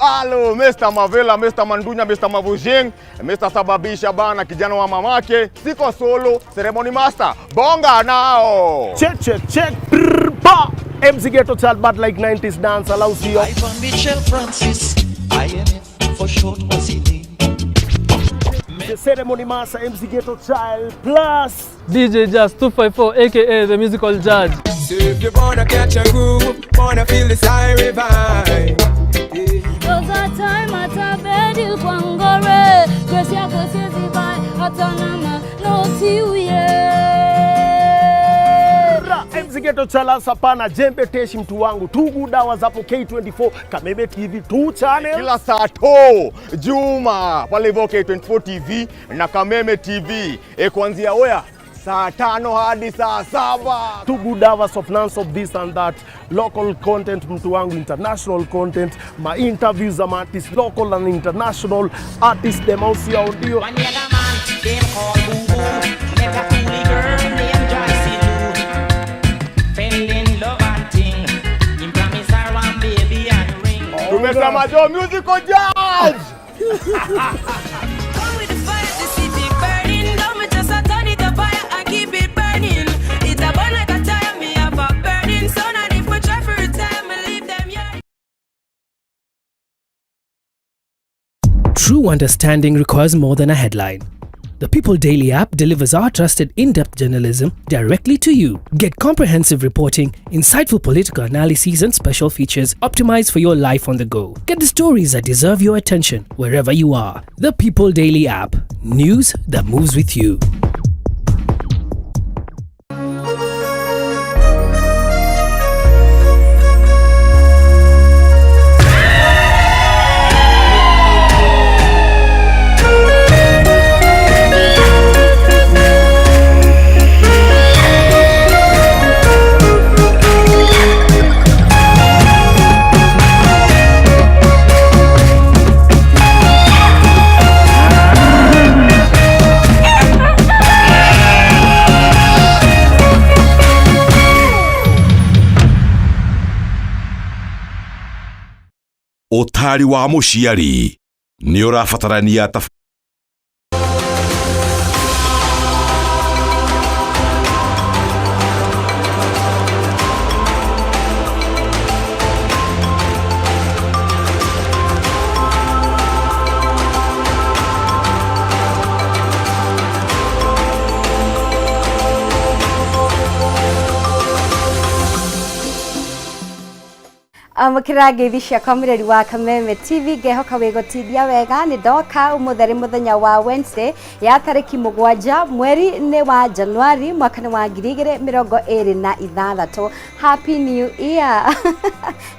Alo, Mr. Mavela, Mr. Mandunya, Mr. Mavujing, Mr. Sababisha bana, kijana wa mamake, siko solo, ceremony master, bonga nao. Check, ba. MC Ghetto Child, but like 90s dance allows you. I'm from Michelle Francis, IMF for short OCD. The ceremony master, MC Ghetto Child, plus DJ Jazz 254, aka the musical judge. So if you wanna catch a groove, wanna feel the siren vibe. Cause a time at a bed il kwangore, Grace ya kosizi by Atanama, no tiuye. MC Ghetto Child sapana jembe teshi mtu wangu. Tugu dawa zapo K24, Kameme TV 2 channel. Kila saa to, Juma, pale hivyo K24 TV na Kameme TV. Kuanzia oya, saa 5 hadi saa 7. Two good hours of non-stop this and that. Local content mtu wangu, international content. My interviews am artists, local and international artists. Them also audio. One other man, them call Boo Boo. Met a coolie girl named Joyce Lou. Fell in love and ting. Him promise her one baby and ring. Tumesema jo musical judge. Come with the fire, the city burning. Don't me just a turn it up fire and keep it burning. It's a burn like a tire, me have a burning sun. And if we try for a time, we leave them here. True understanding requires more than a headline. The People Daily app delivers our trusted in-depth journalism directly to you. Get comprehensive reporting, insightful political analyses and special features optimized for your life on the go. Get the stories that deserve your attention wherever you are. The People Daily app. News that moves with you. Otari wa muciari ni urafatarania Mukirage bisha kamireri wa Kameme TV gehoka wegotithia wega ni ndoka umutheri muthenya wa Wednesday ya tariki 7 mweri ni wa January mwaka wa 2026. Happy New Year.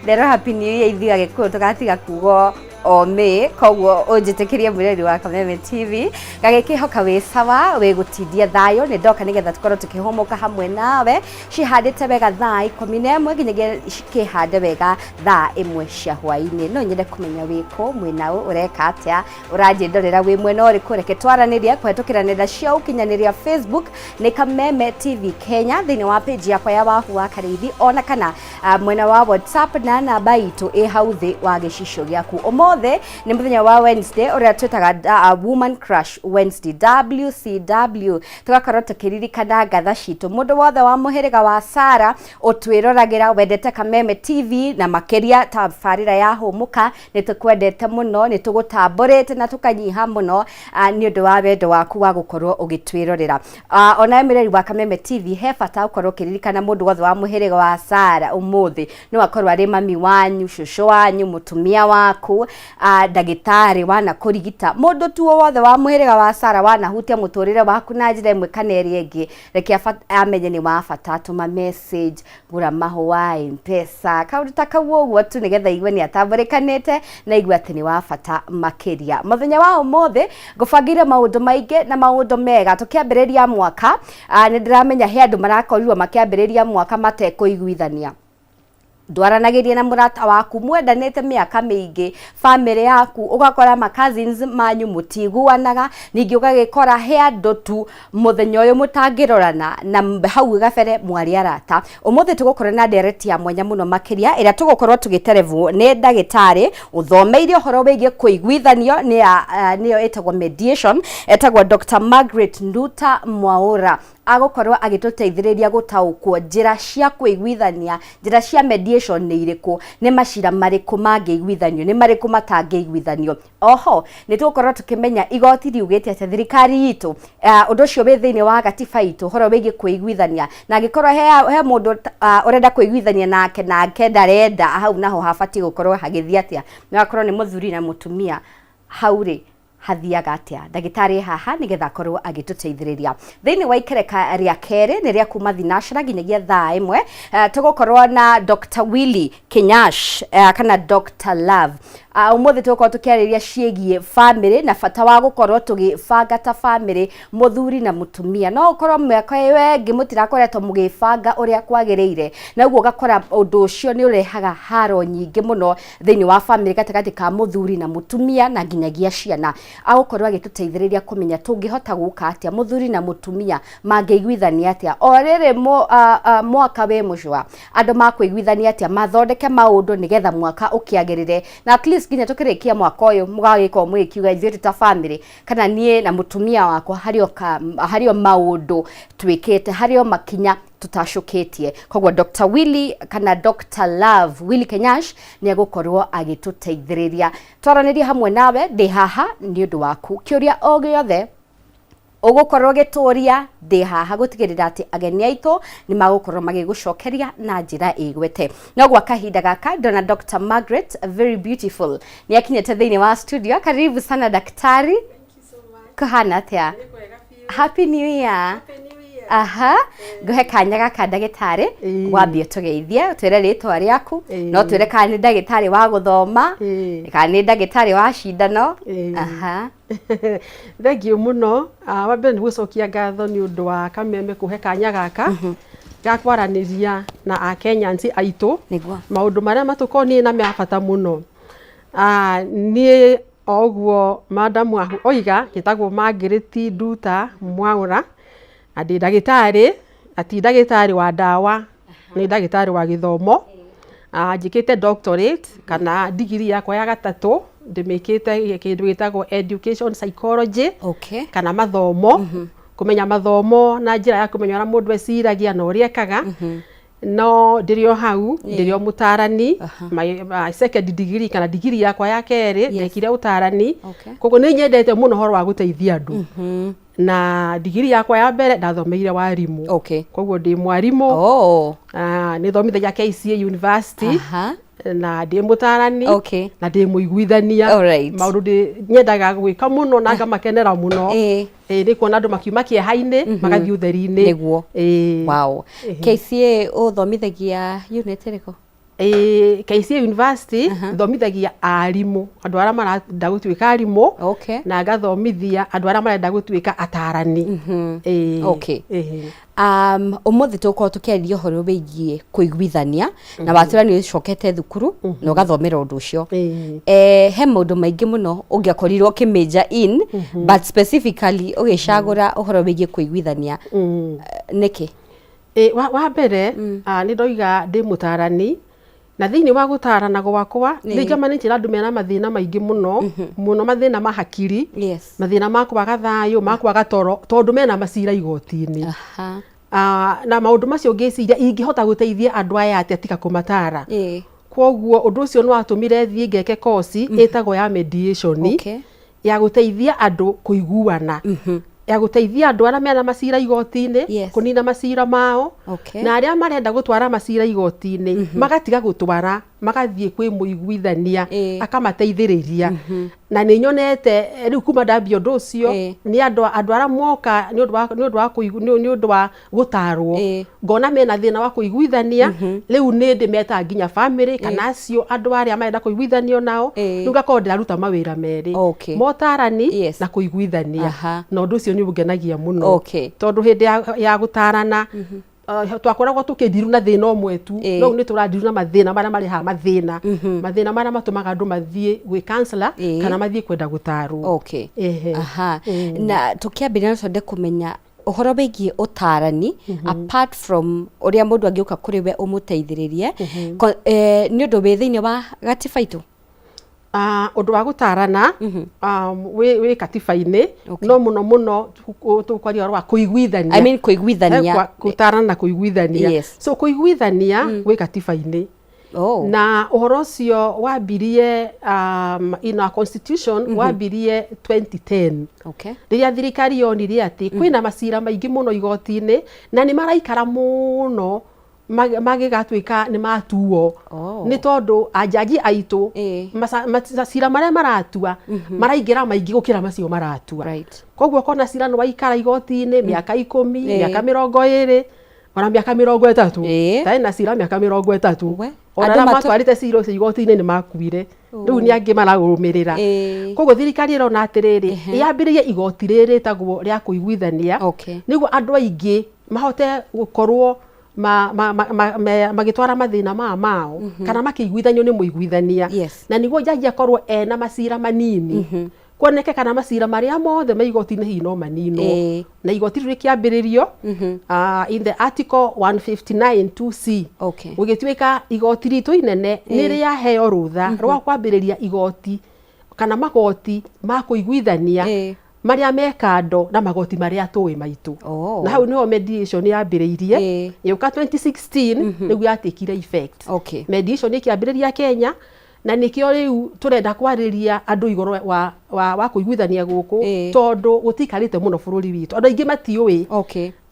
Dero happy New Year ithiga gikuo tukatiga kugo o me koguo unjitikiria mwireri wa Kameme TV gagikihoka wi sawa we gutithia thayo ni ndoka nigetha tukorwo tukihomoka hamwe nawe cihandite wega thaa 11 nginyagia kihande wega thaa 1 cia hwaini no nyende kumenya wiko mwina ureka atia uranjindorera wi mwena uriku reke twaraniria kwetukira nenda cia ukinyaniria Facebook ni Kameme TV Kenya thini wa page yakwa ya wahu wa karithi ona kana mwena wa WhatsApp na namba itu hauthi wa gicisho giaku omothe ni muthenya wa Wednesday uria twetaga Woman Crush Wednesday WCW tugakorwo tukiririkana ngatha citu mundu wothe wa muhiriga wa Sara utwirораgira wendete Kameme TV na makeria tabarira ya humuka nitukwendete muno nitugutamborete na tukanyiha muno ni undu wa wendo waku wa gukorwo ugitwirorera ona emireri wa Kameme TV he bata ukorwo kiririkana mundu wothe wa muhiriga wa Sara umuthi no akorwo ari mami wanyu shusho wanyu mutumia waku ndagitari wana kurigita mundu tu wothe wa muhiriga wa Sara wana hutia muturire waku na njira imwe kana eri ingi reke amenye ni wa bata tuma message gura mahwa M-Pesa kaundu takawuo tu nigetha igwe ni atamburekanite na igwe ati ni wa bata makeria muthenya wa umothe ngubangire maundu maingi na maundu mega tukiambiriria mwaka ni ndiramenya he andu marakorirwo makiambiriria mwaka matekuiguithania ndwaranagirie na murata waku mwendanite miaka miingi family yaku ugakora ma cousins manyu mutiguanaga ningi ugagikora he andu tu muthenya uyu mutangirorana na hau gabere mwari arata umuthi tugukora na direct ya mwanya muno makiria ira tugukorwo tugiterevu ni ndagitari uthomeire uhoro wigie kuiguithanio niyo etagwo mediation etagwo Dr. Margaret Nduta Mwaura agokorwo agituteithiriria gutaukwo njira cia kuiguithania njira cia mediation ni iriku ni macira mariku mangiguithanio ni mariku matangiguithanio oho ni tugukorwo tukimenya igoti riugite ati thirikari itu undu ucio wi thiini wa gatiba itu horo wigi kuiguithania na gikorwo he mundu urenda kuiguithania nake ndarenda hau naho habati gukorwo hagithia atia ngakorwo ni muthuri na mutumia hauri hathiaga atia ndagitari haha nigetha korwo agituteithiriria thiini wa ikereka ria kere ni ria kuma thinashara nginyagia thaa imwe tugukorwo na Dr. Willy Kenyash kana Dr. Love umuthi tugukorwo tukiariria ciegie family na bata wa gukorwo tugibanga ta family muthuri na mutumia no ukorwo miaka wengi mutirakoretwo mugibanga uria kwagiriire na uguo gakora undu ucio ni urehaga haro nyingi muno thiini wa family gatigati ka muthuri na mutumia na nginyagia ciana agukorwo agituteithiriria kumenya tungihota guka atia muthuri na mutumia mangeiguithania atia orere mwaka we mucwa andu makuiguithania atia mathondeke maundu nigetha mwaka ukiagirire na at least nginya tukirikia mwaka uyu mugagiko mwikiuga ithuĩ ta family kana nie na mutumia wakwa hario maundu twikite hario makinya tutashukitie kogwa Dr. Willy kana Dr. Love Willy Kenyash ni agukorwo agituteithiriria twaranirie hamwe nawe ndi haha ni undu waku kiuria o giothe ugukorwo gituria ndi haha gutigirira ati ageni aitu ni magukorwo magigucokeria na njira igwete no gwa kahinda gaka ndona Dr. Margaret very beautiful ni akinyete thiini wa studio karibu sana daktari. Thank you so much. Kuhana atia? Happy New Year. Aha nguhe kanya gaka ndagitari wambie tugeithie twire ritwa riaku no twire kana ni ndagitari wa guthoma kana ni ndagitari wa cindano. Aha thank you muno wambe ni gucokia ngatho ni undu wa kameme kuhe kanya gaka gakwaraniria na Akenyans aitu maundu maria matukoni na mabata muno ni oguo madam oiga gitagwo Margaret Nduta Mwaura adi ndagitari ati ndagitari wa dawa ni ndagitari wa githomo njikite doctorate kana degree yakwa ya gatatu ndimikite kindu gitagwo education psychology kana mathomo kumenya mathomo na njira ya kumenya ora mundu eciragia na uria ekaga no ndirio hau ndirio mutarani my second degree kana degree yakwa ya keri ndekire utarani koguo ni nyendete muno horo wa guteithia andu na degree yakwa ya mbere ndathomeire warimu koguo ndi mwarimu ni thomithagia KCA University na ndi mutarani na ndi muiguithania maundu ndi nyendaga gwika muno na ngamakenera muno ni kuona andu makiuma kieha-ini magathii utheri-ini niguo wow KCA uthomithagia unit iriko KCA University thomithagia arimu andu aria marenda gutuika arimu na ngathomithia andu aria marenda gutuika atarani umuthi tuko tukiaria horo wigie kuiguithania na watura ni ucokete thukuru na ugathomera undu ucio he maundu maingi muno ungiakorirwo ki major in but specifically ugicagura uhoro wigie kuiguithania niki wa mbere ni ndoiga ndi mutarani na thiini wa gutarana gwakwa ni jamanite na andu mena mathina maingi muno muno mathina ma hakiri mathina ma kwaga thayo ma kwaga toro tondu mena macira igoti-ini na maundu macio ngiciria ingihota guteithia andu aya atika kumatara kwoguo undu ucio no atumire thie ngeke course etagwo ya mediation ya guteithia andu kuiguana ya guteithia andu aria mena macira igoti-ini kunina macira mao na aria marenda gutwara macira igoti-ini magatiga gutwara magathie kwi muiguithania akamateithiriria na ni nyonete riu kuma ndambia undu ucio ni andu aria moka ni undu wa gutarwo ngona mena thina wa kuiguithania riu ni ndimeta nginya family kana acio andu aria marenda kuiguithanio nao riu ngakorwo ndiraruta mawira meri motarani na kuiguithania na undu ucio ni ungenagia muno tondu hindi ya gutarana twakoragwo tukidiru na thina omwe tu no ni turadiru na mathina maria mari ha mathina mathina maria matumaga andu mathie gwi counselor kana mathie kwenda gutarwo. Okay. Aha. Na tukiambira no twende kumenya uhoro bigie utarani apart from uria mundu angiuka kuri we umuteithiririe ni undu wi thiini wa gatiba itu. Undu wa gutarana wi katiba-ini no muno tukwaria wa kuiguithania. I mean kuiguithania. Gutarana na kuiguithania. So kuiguithania wi katiba-ini. Na uhoro ucio wambirie in our constitution wambirie 2010. Okay. Riria thirikari yonirie ati kwina macira maingi muno igoti-ini na ni maraikara muno magigatuika ni matuo ni tondu ajaji aitu macira maria maratua maraingira maingi gukira macio maratua. Koguo kona cira no waikara igoti-ini miaka 10 miaka 20 ona miaka 30 tai na cira miaka 30 ona matwarite cira ucio igoti-ini ni makuire riu ni angi maragumirira. Koguo thirikari irona atiriri yambiririe igoti riri tagwo ria kuiguithania niguo andu aingi mahote gukorwo magitwara mathina mao kana makiguithanio ni muiguithania na niguo jaji akorwo ena macira manini kuoneke kana macira maria mothe maigoti-ini hino manino na igoti rikiambiririo in the article 159 2C gugituika igoti ritu inene ni ria heo rutha rwa kwambiriria igoti kana magoti ma kuiguithania maria mekando na magoti maria tuwe maitu. Na hau niho mediation yambiriirie yuka 2016 niguo yatikire effect. Mediation ikiambiriria Kenya na nikio riu turenda kwariria andu igoro wa kuiguithania guku tondu gutikarite muno bururi witu andu aingi matiui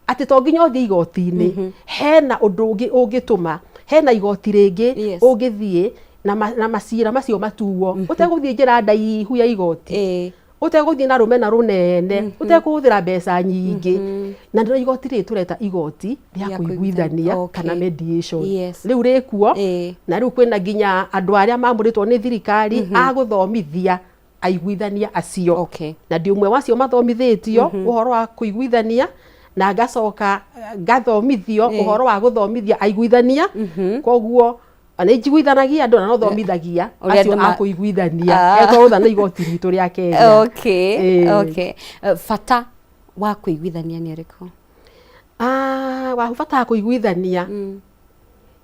ati to nginya uthie igoti-ini hena undu ungituma hena igoti ringi ungithie na macira macio matuo uteguthie njira ndaihu ya igoti uteguthie na rumena runene utekuhuthira mbeca nyingi na ndio igoti ri tureta igoti ria kuiguithania kana mediation riu rikuo na riu kwina nginya andu aria mamuritwo ni thirikari aguthomithia aiguithania acio na ndi umwe wacio mathomithitio uhoro wa kuiguithania na ngacoka gathomithio uhoro wa guthomithia aiguithania koguo ana njiguithanagia andu na no thomithagia acio akuiguithania etwa na igoti ritu ria Kenya. Fata wa kuiguithania ni riko wa fata kuiguithania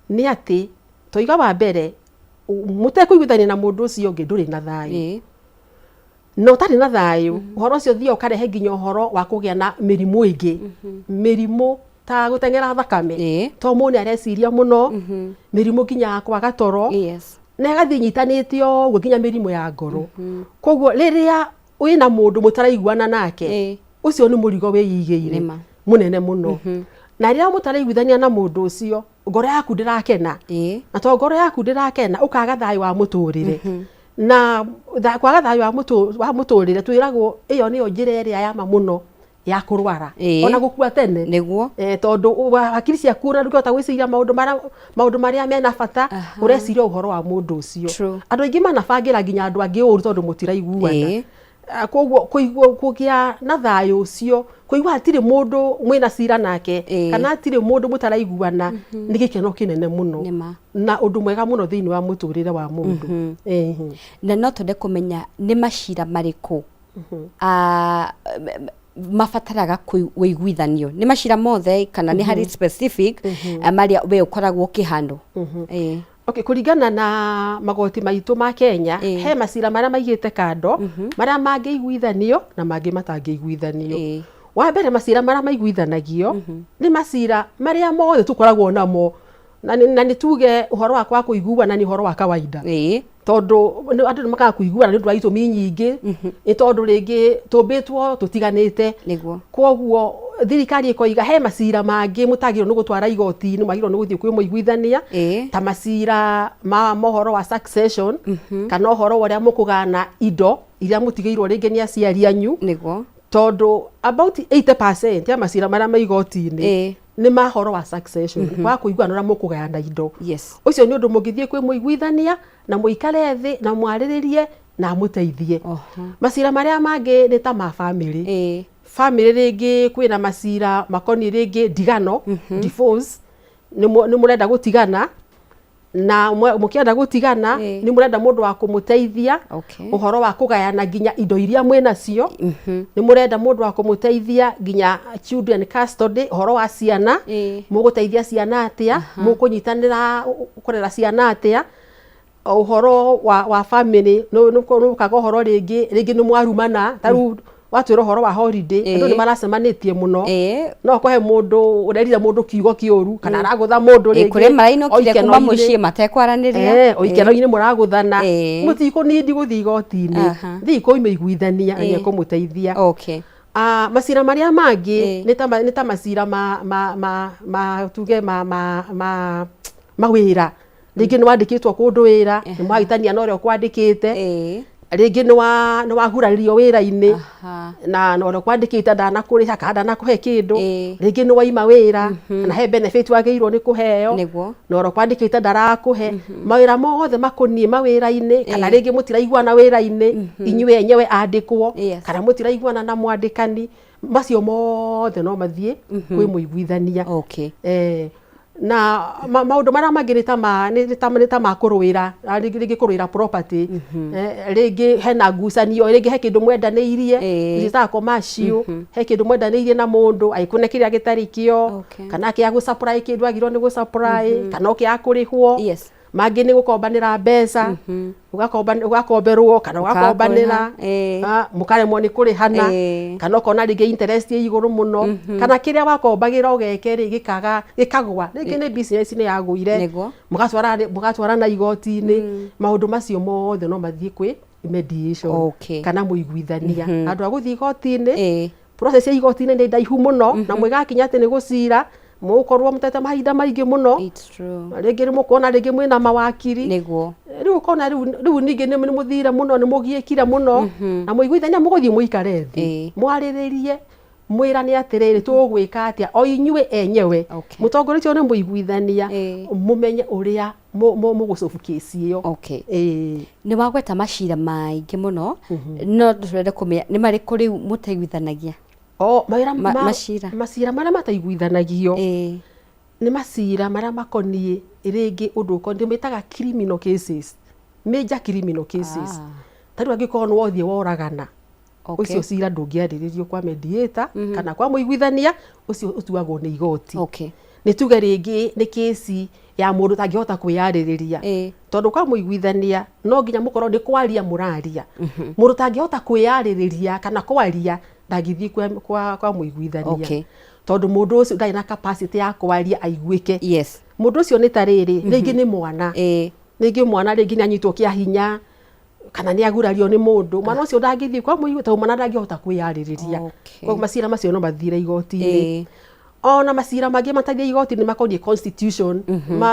ni ati toiga wa mbere mutekuiguithania na mundu ucio ungi nduri na thayu no tari na thayu uhoro ucio thio karehe nginya uhoro wa kugia na mirimu ingi mirimu ta gutengera thakame to mune areciria muno mirimu nginya kwaga toro na gathi nyitanitio nginya mirimu ya ngoro koguo riria wina mundu mutaraiguana nake ucio ni murigo wiyigeire munene muno na riria mutaraiguithania na mundu ucio ngoro yaku ndirakena na to ngoro yaku ndirakena ukaga thayu wa muturire na kwaga thayu wa muturire twiragwo iyo niyo njira iria ya mamuno ya kurwara ona gukua tene niguo tondu hakiri cia kura ndukota gwiciria maundu maria mena bata ureciria uhoro wa mundu ucio andu aingi manabangira nginya andu angi uru tondu mutiraiguana koguo kugia na thayu ucio kuigua atiri mundu mwina cira nake kana atiri mundu mutaraiguana ni gikeno kinene muno na undu mwega muno thiini wa muturire wa mundu na no twende kumenya ni macira mariku mafataraga kuiguithanio ni macira mothe kana ni hari specific maria we ukoragwo kihando. Kuringana na magoti maitu ma Kenya he macira maria maigite kando maria mangiiguithanio na mangi matangiiguithanio. Wa mbere macira maria maiguithanagio ni macira maria mothe tukoragwo namo na ni tuge uhoro wa kwa kuiguana ni uhoro wa kawaida tondu andu ni makaga kuiguana ni undu wa itumi nyingi tondu ringi tumbitwo tutiganite koguo thirikari ikoiga he macira mangi mutagiro ni gutwara igoti-ini magiro ni guthie kwi muiguithania ta macira ma mohoro wa succession kana uhoro uria mukugana indo iria mutigeirwo ringi ni aciari anyu tondu about 80% ya macira maria ma igoti-ini ni mahoro wa succession kwa kuiguana na mukugana indo ucio ni undu mungithie kwi muiguithania na muikare thi na mwariririe na muteithie macira maria mangi ni ta ma family family ringi kwina masira makoni ringi ndigano divorce ni murenda gutigana na mukienda gutigana ni murenda mundu wa kumuteithia uhoro wa kugayana ginya indo iria mwena cio ni murenda mundu wa kumuteithia ginya children custody uhoro wa ciana muguteithia ciana atia mukunyitanira kurera ciana atia uhoro wa family no kaga uhoro ringi ni mwarumana taru watwira uhoro wa holiday andu ni maracemanitie muno no kohe mundu urerira mundu kiugo kiuru kana aragutha mundu ringi kuri marainokire kuma mucii matekwaraneria oikeno-ini muraguthana mutiko nindi guthii igoti-ini thii koime iguithania anye kumuteithia masira maria mangi ni ta masira ma tuge mawira ringi ni wandikitwo kundu wira ni mwahitania na uria kwandikite ringi ni waguraririo wira-ini na no kwandikite ndanakuriha kana ndanakuhe kindu ringi ni waima wira na he benefit wageirwo ni kuheo no kwandikite ndarakuhe mawira mothe makonie mawira-ini kana ringi mutiraiguana wira-ini inyue enyewe andikwo kana mutiraiguana na mwandikani macio mothe no mathie kwi muiguithania na maundu maria mangi ni ta makuruira ringi kuruira property ringi hena ngucanio ringi he kindu mwendaniirie zita commercial he kindu mwendaniirie na mundu aikune kiria gitarikio kana kia gu supply kindu agirwo ni gu supply kana kia kurihwo mangi ni gukombanira mbeca ugakomberwo kana ugakombanira mukaremwo ni kurihana kana ukona ringi interest ye iguru muno kana kiria wakombagira ugeke gikagwa ringi ni business ni yaguire mugatwara na igoti-ini maundu macio mothe no mathie kwi mediation kana muiguithania andu aguthii igoti-ini process ya igoti-ini ni ndaihu muno na mwigakinya ati ni gucira mukorwo mutete mahinda maingi muno ringi ni mukuona ringi mwina mawakiri riu kona riu ningi ni muthire muno ni mugiikire muno na muiguithania muguthie muikare thi mwariririe mwirane atiriri tugwika atia o inyue enyewe mutongoretie ni muiguithania mumenye uria mugucofu kesi iyo ni wagweta macira maingi muno no turende kumenya ni mari kuri muteiguithanagia masira maria mataiguithanagio ni masira maria makonie ringi undu ukonie metaga criminal cases major criminal cases tari angikorwo ni wothie woragana ucio cira ndungiariririo kwa mediator kana kwa muiguithania ucio utuagwo ni igoti ni tuge ringi ni kesi ya mundu tangihota kwiyaririria tondu kwa muiguithania no nginya mukorwo ni kwaria muraria mundu tangihota kwiyaririria kana kwaria ndagithii kwa muiguithania tondu mundu ucio ndai na capacity ya kwaria aiguike mundu ucio ni tariri ringi ni mwana ringi mwana ringi ni anyitwo kia hinya kana ni agurario ni mundu mwana ucio ndangithii kwa muiguithania mwana ndangihota kwiyaririria kwa masira macio no mathire igoti-ini ona masira mangi matathia igoti-ini makonie constitution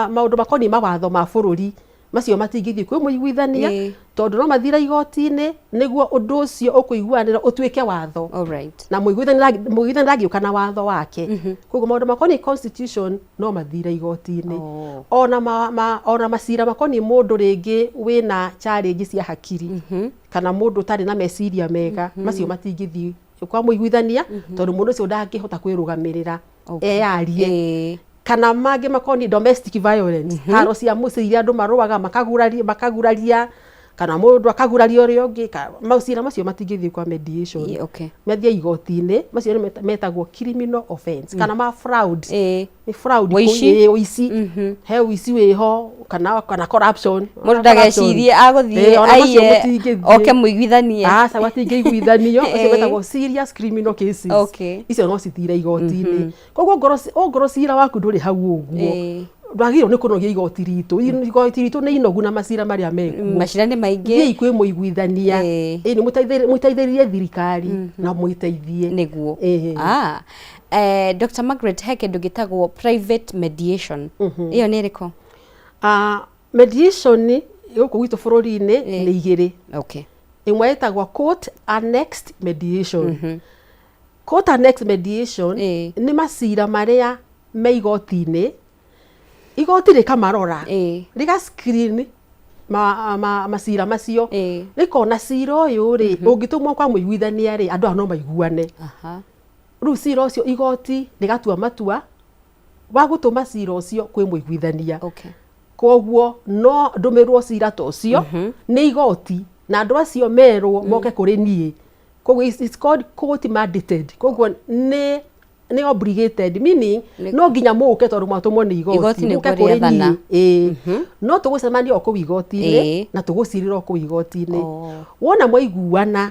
maundu makonie mawatho ma bururi macio matingithii kwi muiguithania tondu no mathira igoti-ini niguo undu ucio ukuiguanira utwike watho na muiguithania ndagiuka na watho wake koguo maundu makonie constitution no mathira igoti-ini ona masira makonie mundu ringi wina challenge cia hakiri kana mundu tari na meciria mega macio matingithii kwa muiguithania tondu mundu ucio ndangihota kwirugamirira eyarie kana mangi makoni domestic violence haro cia muciri andu maruaga makaguraria kana mundu akaguraria uria ungi mausira macio matingithii kwa mediation methia igoti-ini macio metagwo criminal offense kana ma fraud ni fraud uici he uici wiho kana corruption mundu ndagecirie aguthie aiye oke muiguithania sawa tingiguithanio acio metagwo serious criminal cases icio no cithire igoti-ini koguo ngoro cira waku nduri hau uguo ndagirwo ni kunogia igoti ritu ni inogu na masira maria mekuo macira ni maingi kwi muiguithania ni muteithiririe thirikari na muiteithie niguo Dr. Margaret he kindu gitagwo private mediation iyo ni riko mediation guku gwitu bururi-ini ni igiri imwe itagwo court annexed mediation court annexed mediation ni masira maria me igoti-ini igoti rikamarora riga screen macira macio rikona cira uyu ri ungitumwo kwa muiguithania ri andu no maiguane riu cira ucio igoti rigatua matua wa gutuma cira ucio kwi muiguithania koguo no ndumirwo cira ta ucio ni igoti na andu acio merwo moke kuri nie koguo it's called court mandated koguo ni obligated meaning no nginya muke tondu mwatumwo ni igoti muke kuri nie no tugucemania ku igoti-ini na tugucirira ku igoti-ini wona mwaiguana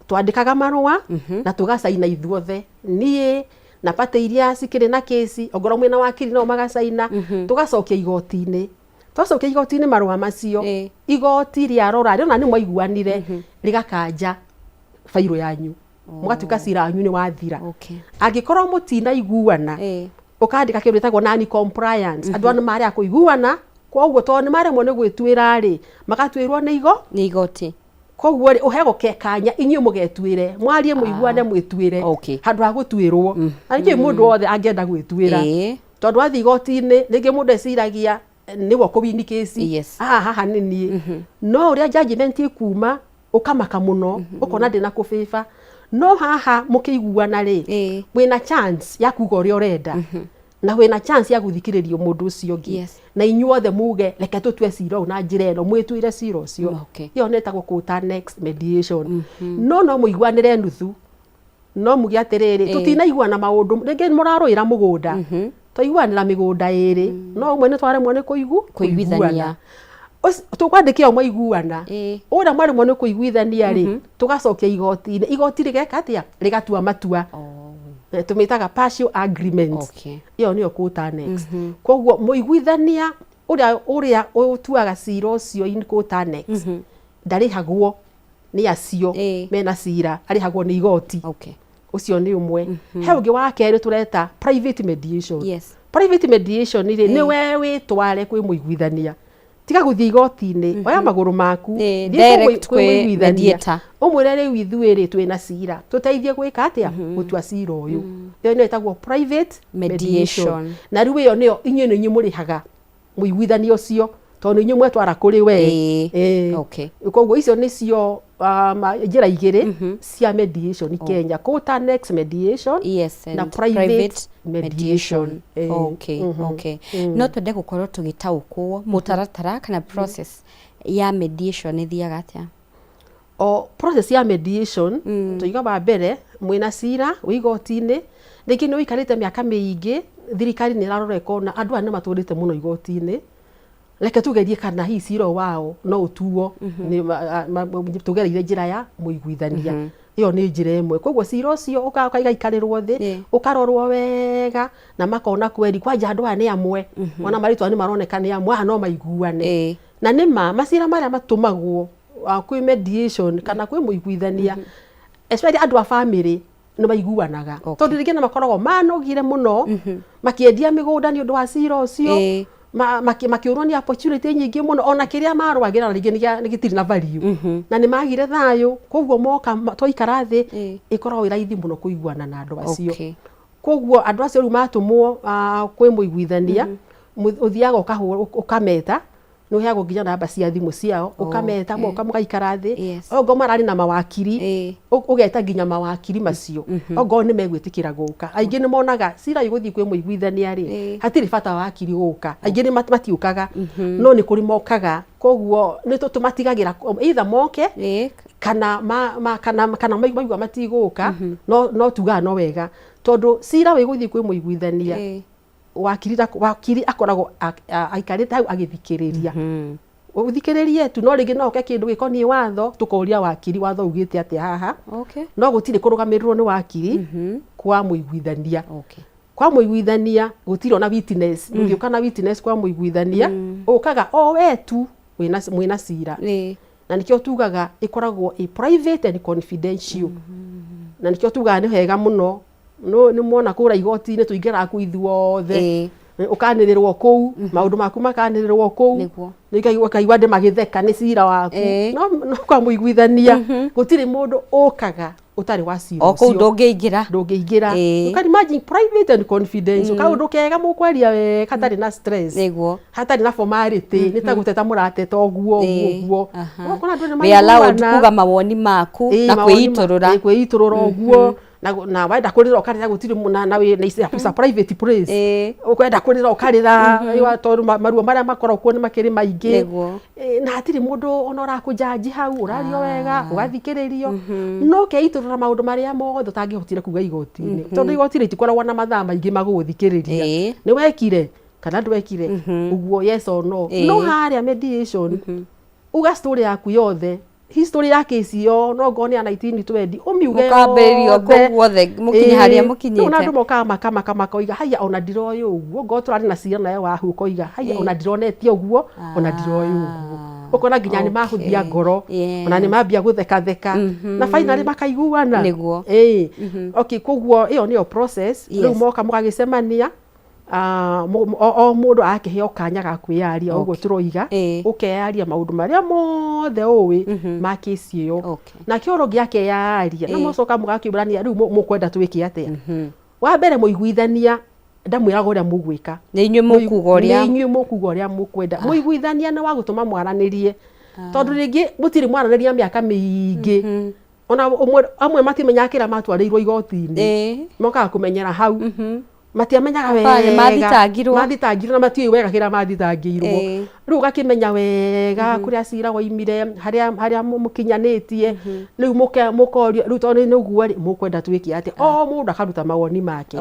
twandikaga marua na tugacaina ithuothe nie na pate iria cikiri na kesi ongoro mwena wakiri no magacaina tugacokia igoti-ini twacokia igoti-ini marua macio igoti ria rora riona ni mwaiguanire rigakanja fairo yanyu mugatuika cira wanyu ni wathira angikorwo mutina iguana ukandika kindu gitagwo non compliance andu anu mari akuiguana koguo to ni mari mone gwitwira ri magatwirwo ni igoti koguo uhego kekanya inyu mugetwire mwarie muiguane mwitwire handu ha gutwirwo anike mundu wothe angenda gwitwira tondu athi igoti-ini ringi mundu eciragia niwo kubini kesi haha nini no uria judgment ikuma ukamaka muno ukona ndina kufifa no haha mukiiguana ri wina chance ya kuga uria urenda na wina chance ya guthikiririo mundu ucio ngi na inyuothe muge reke tutue cira na njira eno mwitwire cira ucio iyo netagwo quota next mediation no muiguanire nuthu no mugi atiriri tutinaiguana maundu ringi muraruira mugunda twaiguanira migunda iri no umwe ni tware mwone kuiguithania tukwandikia mwaiguana ura mwari mwone kuiguithania ri tugacokia igoti-ini igoti rigeka atia rigatua matua tumitaga partial agreement iyo niyo quota next koguo muiguithania uria utuaga cira ucio in quota next ndarihagwo ni acio mena cira arihagwo ni igoti ucio ni umwe he ungi wa keri tureta private mediation private mediation ni we witware kwi muiguithania tiga guthii igoti-ini oya maguru maku direct kwi mediator umwire riu ithuiri twina cira tuteithie gwika atia gutua cira uyu iyo ni etagwo private mediation na riu iyo niyo inyu murihaga muiguithania ucio tondu inyu mwetwara kuri we koguo icio nicio njira igiri cia mediation Kenya quota next mediation na private mediation no twende gukorwo tugitaukwo mutaratara kana process ya mediation ithiaga atia process ya mediation tuiga ba mbere mwina cira igoti-ini ringi ni wikarite miaka miingi thirikari ni raroreka na andu ane maturite muno igoti-ini reke tugerie kana hi cira wao no utuo ni tugereire njira ya muiguithania iyo ni njira imwe koguo cira ucio ukaiga ikarirwo thi ukarorwo wega na makona kweri kwanja andu ane amwe wana maritwa ni maroneka ni amwe no maiguane na nima macira maria matumagwo kwi mediation kana kwi muiguithania especially andu a family no maiguanaga tondu ringi na makoragwo manogire muno makiendia migunda ni undu wa cira ucio makiurwo ni opportunity nyingi muno ona kiria marwagira ringi ni gitiri na value na ni magire thayu koguo moka twaikara thi ikoragwo iraithi muno kuiguana na andu acio koguo andu acio ru matumwo kwi muiguithania uthiaga ukameta no heago nginya namba cia thimu ciao ukameta moka mugaikara thi ogo marari na mawakiri ugeta nginya mawakiri macio ogo ni megwitikira guka aingi ni monaga cira iguthi kwi muiguithania ri hatiri bata wakiri guka aingi ni matiukaga no ni kuri mokaga koguo ni tumatigagira either moke kana kana maigua matiguka no tuga no wega tondu cira wiguthi kwi muiguithania wakiri akoragwo aikarite hau agithikiriria uthikiririe tu no ringi no ke kindu gikoni watho tukoria wakiri watho ugite atia haha no gutire kurugamirirwo ni wakiri kwa muiguithania kwa muiguithania gutire na witness ngiuka na witness kwa muiguithania ukaga o wetu mwina cira na nikio tugaga ikoragwo private and confidential na nikio tugaga ni hega muno no ni muona kura igoti-ini tuingera ku ithuothe ukanĩrĩrwo kũu maũndũ maku makanĩrĩrwo kũu nĩkaigua ndĩ magĩtheka nĩ cira waku no kwa mũiguithania gũtirĩ mũndũ ũkaga utari wa siri o kũu ndũngĩingĩra you can imagine private and confidential kaũndũ kega mũkweria we katarĩ na stress hatarĩ na formality nĩ ta gũteta mũrateta ũguo we allowed kuga mawoni maku na kwĩitũrũra ũguo na wenda kũrĩra ũkarĩra gũtirĩ mũna na na private place ũkwenda kũrĩra ũkarĩra tondũ maruo marĩa makoragwo nĩ makĩrĩ maingĩ na hatirĩ mũndũ ona ũrakũjaji hau ũrario wega ũgathikĩrĩrio no keitũrũra maũndũ marĩa mothe ũtangĩhotire kuga igoti-inĩ tondũ igoti rĩtikoragwo na mathaa maingĩ magũgũthikĩrĩria nĩ wekire kana ndwekire ũguo yes or no no harĩa mediation uga story yaku yothe history ya case yo no ngone ya 1920 umiuge ukaberio guothe mukinye haria mukinyite no ndu moka maka koiga haya ona ndiroyo uguo ngo turari na ciana nayo wahu koiga haya ona ndironetie uguo ona ndiroyo uguo ukona nginya ni mahuthia ngoro ona ni mambia gutheka na finally makaiguana okay koguo iyo niyo process riu moka mugagicemania o mundu akiheo kanya ga kwiyaria uguo turoiga ukeyaria maundu maria mothe uwi ma case iyo na kioro giake yaria na mocoka mugakiurania riu mukwenda twiki atia wa mbere muiguithania ndamwiraga uria mugwika ni inyuĩ mukuga uria mukwenda muiguithania na wagutuma mwaranirie tondu ringi mutiri mwaraniria miaka miingi ona amwe matimenya kira matwarĩirwo igoti-inĩ mokaga kumenyera hau matiamenyaga wega mathitangirwo na matiũĩ wega kĩrĩa mathitangĩirwo rĩu gakĩmenya wega kũrĩa cira woimire harĩa mũkinyanĩtie rĩu mũkorio rĩu tondũ nĩ ũguo mũkwenda twĩke atĩ o mũndũ akaruta mawoni make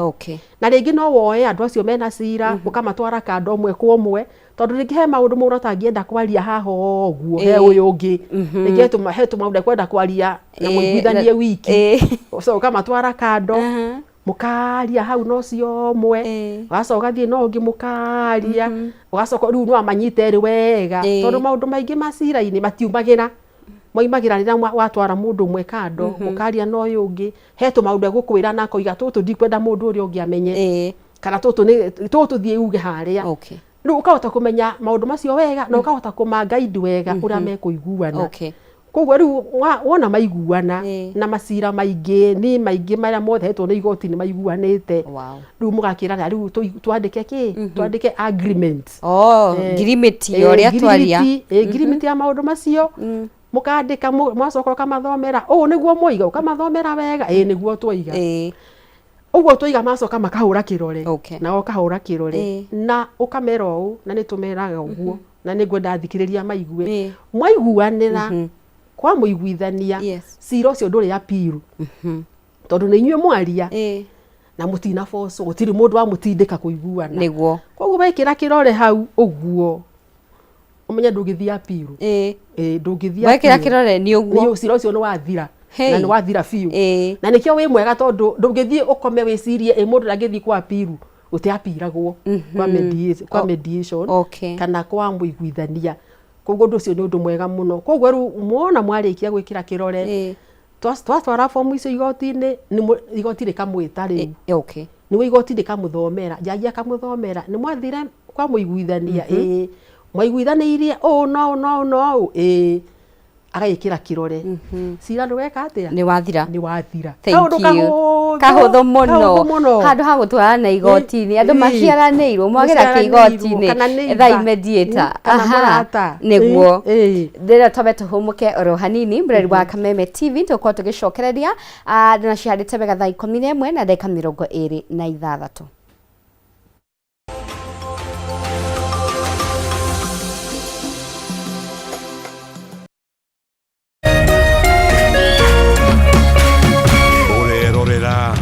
na rĩngĩ no woe andũ acio mena cira ũkamatwara kando ũmwe kwa ũmwe tondũ rĩngĩ he maũndũ mũndũ atangĩenda kwaria haha ũguo he ũyũ ũngĩ rĩngĩ he tũmaũndũ ekwenda kwaria na mũiguithanie wiki so ũkamatwara kando mukaria hau no cio mwe ugacoka thie no ngi mukaria ugacoka riu no amanyite ri wega tondu maundu maingi macira-ini matiumagira moimagira rira watwara mundu mwe kando mukaria no yungi he tu maundu gukwira na koiga tutu ndikwenda mundu uri ungi amenye kana tutu thie uge haria riu ukahota kumenya maundu macio wega na ukahota kumangaidi wega uria mekuiguana koguo riu wona maiguana na macira maingĩ ni maingĩ maria mothe hetwo nĩ igoti nĩ maiguanĩte riu mugakĩrana riu twandĩke twandĩke agreement agreement yoria twaria agreement ya maũndũ macio mukandĩka mwacoka kamathomera nĩguo moiga ukamathomera wega nĩguo twoiga uguo twoiga macoka makahũra kĩrore na okahũra kĩrore na ukamera ũũ na nĩ tũmeraga ũguo na nĩngwenda thikĩrĩria maigue mwaiguanĩra kwa muiguithania cira ucio nduri ya piru tondu ni inyuĩ mwaria na mutina foso gutiri mundu wa mutindika kuiguana niguo koguo wekira kirore hau uguo umenya ndungithia piru ndungithia wekira kirore ni uguo cira ucio ni wathira na ni wathira fiu na nikio wi mwega tondu ndungithie ukome wicirie mundu ndangithii kwa piru utiapiragwo kwa mediation kana kwa muiguithania koguo ndu cio ni undu mwega muno koguo ru muona mwarikia gwikira kirore twatwara fomu icio igoti-inĩ igoti rikamwita riu niwe igoti rikamuthomera jaji akamuthomera ni mwathire kwa muiguithania mwaiguithanĩirie no agayikira kirore cira ndweka atia ni wathira kaundu kahuthu muno handu ha gutwarana igoti-inĩ andu maciaranĩirwo mwagira kĩigoti-inĩ tha mediator nĩguo ndĩra twabe tũhũmũke oro hanini mreri wa Kameme TV tũkorwo tũgĩcokereria na ciarĩte wega thaa 11 na dakika 26.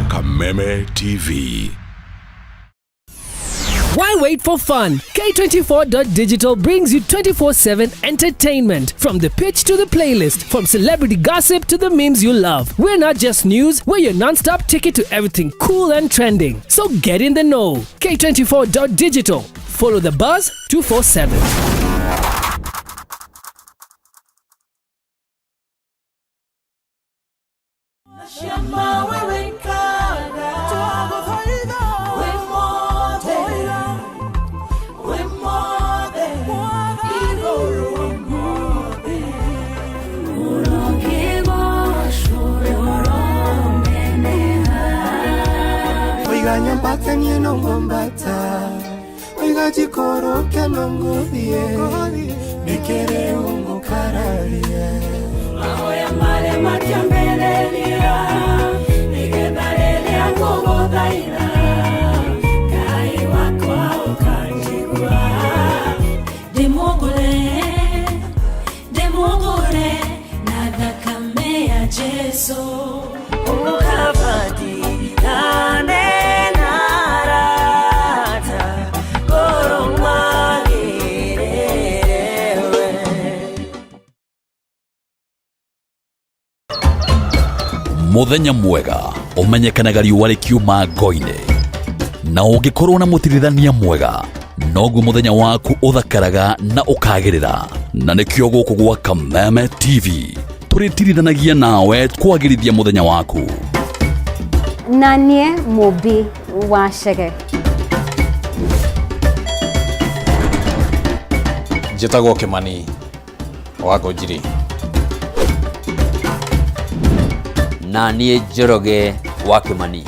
Kameme TV. Why wait for fun? K24.digital brings you 24/7 entertainment. From the pitch to the playlist, from celebrity gossip to the memes you love. We're not just news, we're your non-stop ticket to everything cool and trending. So get in the know. K24.digital. Follow the buzz 247. atenie no ngombata oiga jikoro ke no nguthie nikere ungukararie mahoya mare matiambelelia nigetharelia nguguthaira Ngai wakwa ukanjigua ndimugure na thakame ya Jesu ukabati nane narata koromagirirewe muthenya mwega umenyekanaga riũa rĩkiuma ngo-inĩ na ũngĩkorwo na mũtirithania mwega noguo muthenya waku uthakaraga na ukagirira na nikio guku gwa Kameme TV tũrĩtirithanagia nawe kwagĩrithia muthenya waku Nanie Mobi wa Chege. Njĩtagwo Kimani wa Ngũnjiri. Na niĩ Njoroge wa Kimani.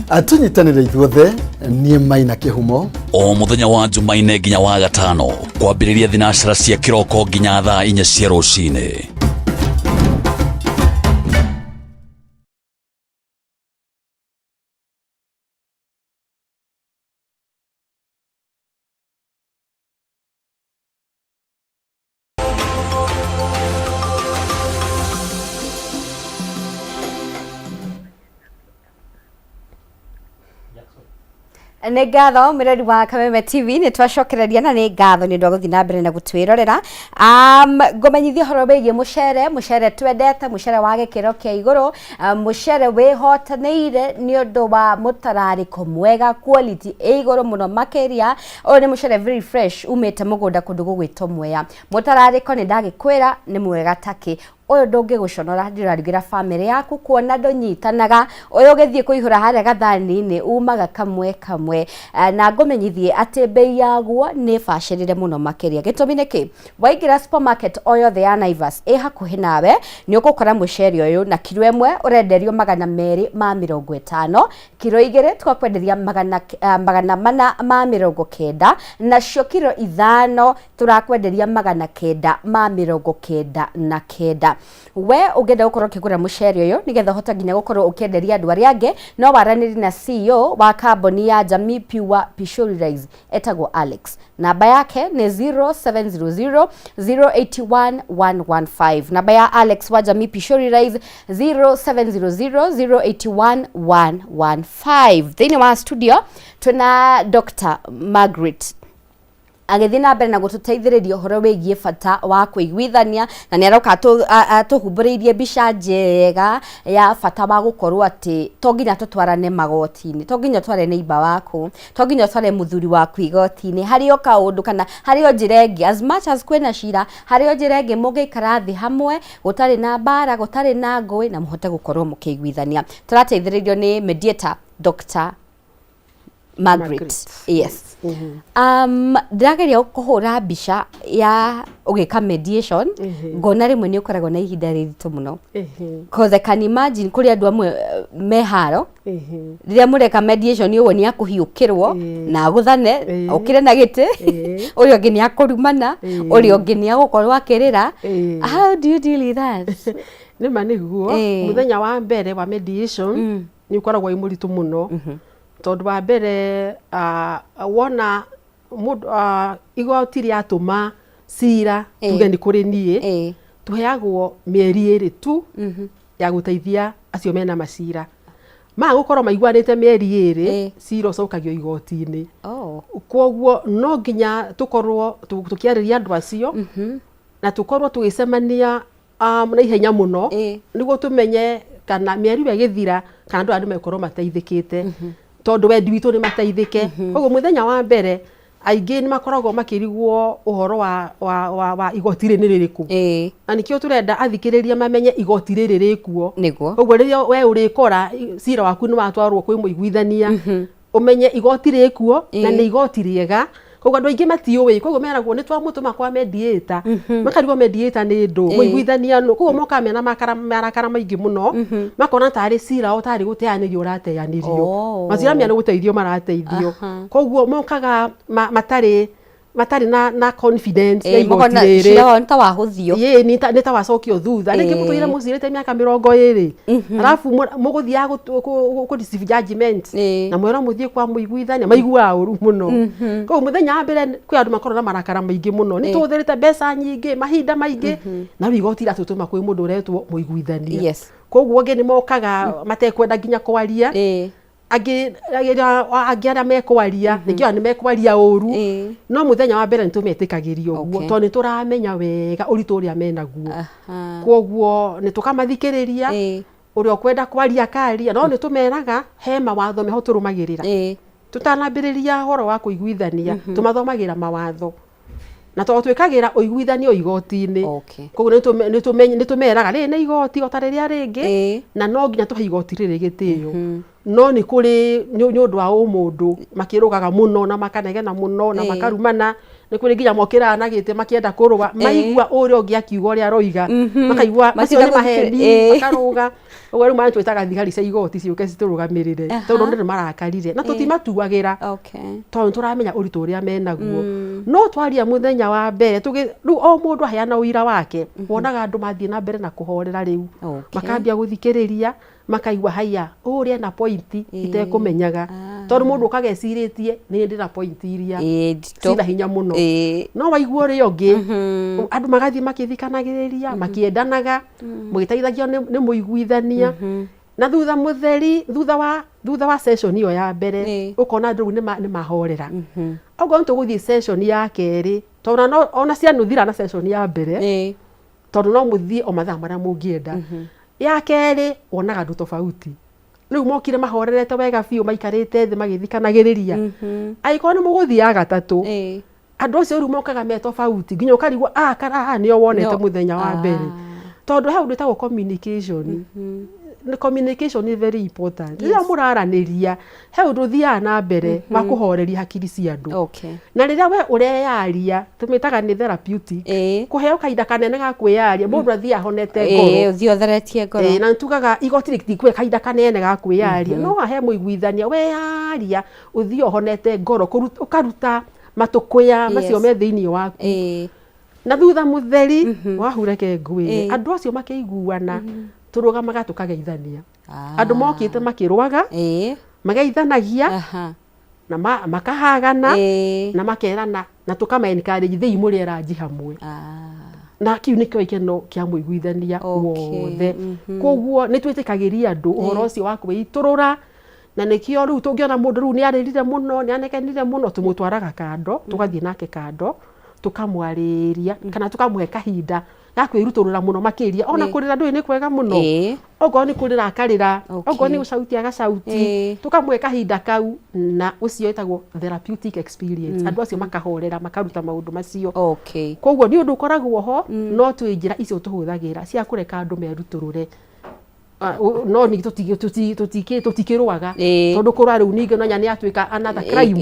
Atunyitanĩre ithuothe niĩ Maina Kĩhumo. O muthenya wa Jumaine nginya wa Gatano kwambĩrĩria thinacara cia kĩroko nginya thaa 4 cia rũcinĩ. Nĩ ngatho mirori wa Kameme TV nĩ twacokereria na nĩ ngatho nĩ ndwa gũthiĩ na mbere na gũtwĩrorera ngũmenyithia ũhoro wĩgiĩ mũcere twendete mũcere wa gĩkĩro kĩa igũrũ mũcere wĩhotanĩire nĩ ũndũ wa mũtararĩko mwega quality ĩ igũrũ mũno makĩria ũyũ nĩ mũcere very fresh umĩte mũgũnda kũndũ gũgwĩtwo Mwea mũtararĩko nĩ ndagĩkwĩra nĩ mwega takĩ ũyũ ndũngĩgũconora ndĩrarugĩra family yaku kuona ndũnyitanaga ũyũ ũgĩthiĩ kũihũra harĩa gathani-inĩ umaga kamwe kamwe na ngũmenyithie atĩ bei yaguo nĩ bacĩrĩre mũno makĩria gĩtũmi nĩkĩ waingĩra supermarket o yothe ya Naivas ĩ hakuhĩ nawe nĩ ũgũkora mũcere ũyũ na kilo ĩmwe ũrenderio 250 kilo 2 twakwenderia 490 nacio kilo 5 turakwenderia 999 we ũngĩenda gũkorwo ũkĩgũra mũcere ũyũ nĩgetha ũhote nginya gũkorwo ũkĩenderia andũ arĩa angĩ no waranĩrie na CEO wa kambuni ya Jamii Pure Pishori Rice etagwo Alex namba yake nĩ 0700 081 115 namba ya Alex wa Jamii Pishori Rice 0700 081 115 thĩinĩ wa studio tuna Dr. Margaret agĩthiĩ na mbere na gũtũteithĩrĩria ũhoro wĩgiĩ bata wa kũiguithania na nĩ aroka atũhumbũrĩirie mbica njega ya bata wa gũkorwo atĩ to nginya tũtwarane magoti-inĩ to nginya tware neighbor waku to nginya tware mũthuri waku igoti-inĩ harĩ o kaũndũ kana harĩ o njĩra ĩngĩ as much as kwĩna cira harĩ o njĩra ĩngĩ mũngĩikara thĩ hamwe gũtarĩ na mbara gũtarĩ na ngũĩ na mũhote gũkorwo mũkĩiguithania tũrateithĩrĩrio nĩ mediator Dr. Margaret. Yes. Ndĩrageria kũhũra mbica ya ũgĩka mediation ngona rĩmwe nĩ ũkoragwo na ihinda rĩritũ mũno cause I can imagine kũrĩ andũ amwe meharo rĩrĩa mũreka mediation ũguo nĩ akũhiũkĩrwo na agũthane ũkĩre na gĩtĩ ũrĩa ũngĩ nĩ akũrumana ũrĩa ũngĩ nĩ agũkorwo akĩrĩra how do you deal with that nĩma nĩguo mũthenya wa mbere wa mediation nĩ ũkoragwo wĩ mũritũ mũno tondũ wa mbere wona igoti rĩatũma cira tuge nĩ kũrĩ niĩ tũheagwo mĩeri 2 tu ya gũteithia acio mena macira gũkorwo maiguanĩte mĩeri 2 cira ũcokagio igoti-inĩ kwoguo no nginya tũkorwo tũkĩarĩria andũ acio na tũkorwo tũgĩcemania na ihenya mũno nĩguo tũmenye kana mĩeri ĩgĩthira kana andũ makorwo mateithĩkĩte tondũ wendi witũ nĩ mateithĩke koguo mũthenya wa mbere aingĩ nĩ makoragwo makĩrigwo ũhoro wa igoti rĩrĩ nĩ rĩrĩkũ na nĩkĩo tũrenda athikĩrĩria mamenye igoti rĩrĩ rĩkuo koguo rĩrĩa we ũrĩkora cira waku nĩ watwarwo kwĩ mũiguithania ũmenye igoti rĩkuo na nĩ igoti rĩega koguo andu aingi matiuwi koguo meragwo ni twamutuma kwa mediator makarigwo mediator ni ndu muiguithania no koguo moka mena marakara maingi muno makona tari cira o tari guteanirio urateanirio macira mena guteithio marateithio koguo mokaga matari na confidence ya igoti riri cira nta wahuthio ni ta wacokio thutha ringi mutuire mucirite miaka 20 alafu muguthia ku receive judgment na mwera muthie kwa muiguithania maigua uru muno koguo muthenya wa mbere kwi andu makorwo na marakara maingi muno ni tuthirite mbeca nyingi mahinda maingi na igoti iratutuma kwi mundu uretwo muiguithania koguo ngi ni mokaga matekwenda nginya kwaria agi aria mekwaria nikio ni mekwaria uru no muthenya wa mbere nitumetikagirio guo to ni turamenya wega uritu uria menaguo koguo ni tukamathikiriria uria kwenda kwaria karia no ni tumeraga he mawatho meho turumagirira tutanambiriria horo wa kuiguithania tumathomagira mawatho na to twikagira uiguithanio igoti-ini koguo ni tumeraga ri ni igoti otariria ringi na no nginya tuhe igoti riri gitio no ni kuri ni undu wa umundu makirugaga muno na makanegena muno na makarumana ni kuri nginya mokira na gite makienda kuruga maigua uria ungi akiuga uria roiga makaigua macio ni mahendi makaruga uguo ri mara twitaga thigari cia igoti ciuke citurugamirire tondu ndi marakarire na tutimatuagira tondu turamenya uritu uria menaguo no twaria muthenya wa mbere riu o mundu aheana uira wake wonaga andu mathie na mbere na kuhorera riu makambia guthikiriria makaigua haya uria na point itekumenyaga tondu mundu ukageciritie ni ndira point iria cina hinya muno no waigua uri ungi andu magathie makithikanagiriria makiendanaga mugiteithagio ni muiguithania na thutha mutheri thutha wa session iyo ya mbere ukona andu ni mahorera ogo ntuguthie session ya keri tondu ona cia nuthira na session ya mbere tondu no muthie o mathaa maria mungienda ya keri wonaga ndu tofauti riu mokire mahorerete wega biu maikarite thi magithikanagiriria aiko ni muguthia gatatu andu acio riu mokaga me tofauti nginya ukarigwa karaha nio wonete muthenya wa mbere tondu he undu etagwo communication communication is very important riria muraraniria he undu thia na mbere wa kuhoreria hakiri cia andu na riria we ureyaria tumitaga ni therapeutic kuheo kaida kanene ga kwiyaria mundu athia honete ngoro uthiotheretie ngoro na ntugaga igoti rikwe kaida kanene ga kwiyaria no ahe muiguithania we yaria uthio honete ngoro ukaruta matukuya macio me thiini waku na thutha mutheri wahureke ngui andu acio makiiguana turugamaga tukageithania andu mokite makirwaga mageithanagia na makahagana na makerana na tukamenencourage thei muriera ji hamwe na kiu nikyo ikeno kia muiguithania wothe koguo ni twitikagiria andu uhoro ucio wa kwiturura na nikio riu tungiona mundu riu ni aririre muno ni anekenire muno tumutwaraga kando tugathie nake kando tukamwariria kana tukamuhe kahinda ya kwiruturura muno makiria ona kurira ndu ni kwega muno ogo ni kurira akarira ogo ni ucauti agacauti tukamwe kahinda kau na ucio etagwo therapeutic experience andu acio makahorera makaruta maundu macio koguo ni undu ukoragwo ho no twinjira icio tuhuthagira cia kureka andu meruturure no ni tutikirwaga tondu kurwa riu ningi nonya ni atuika another crime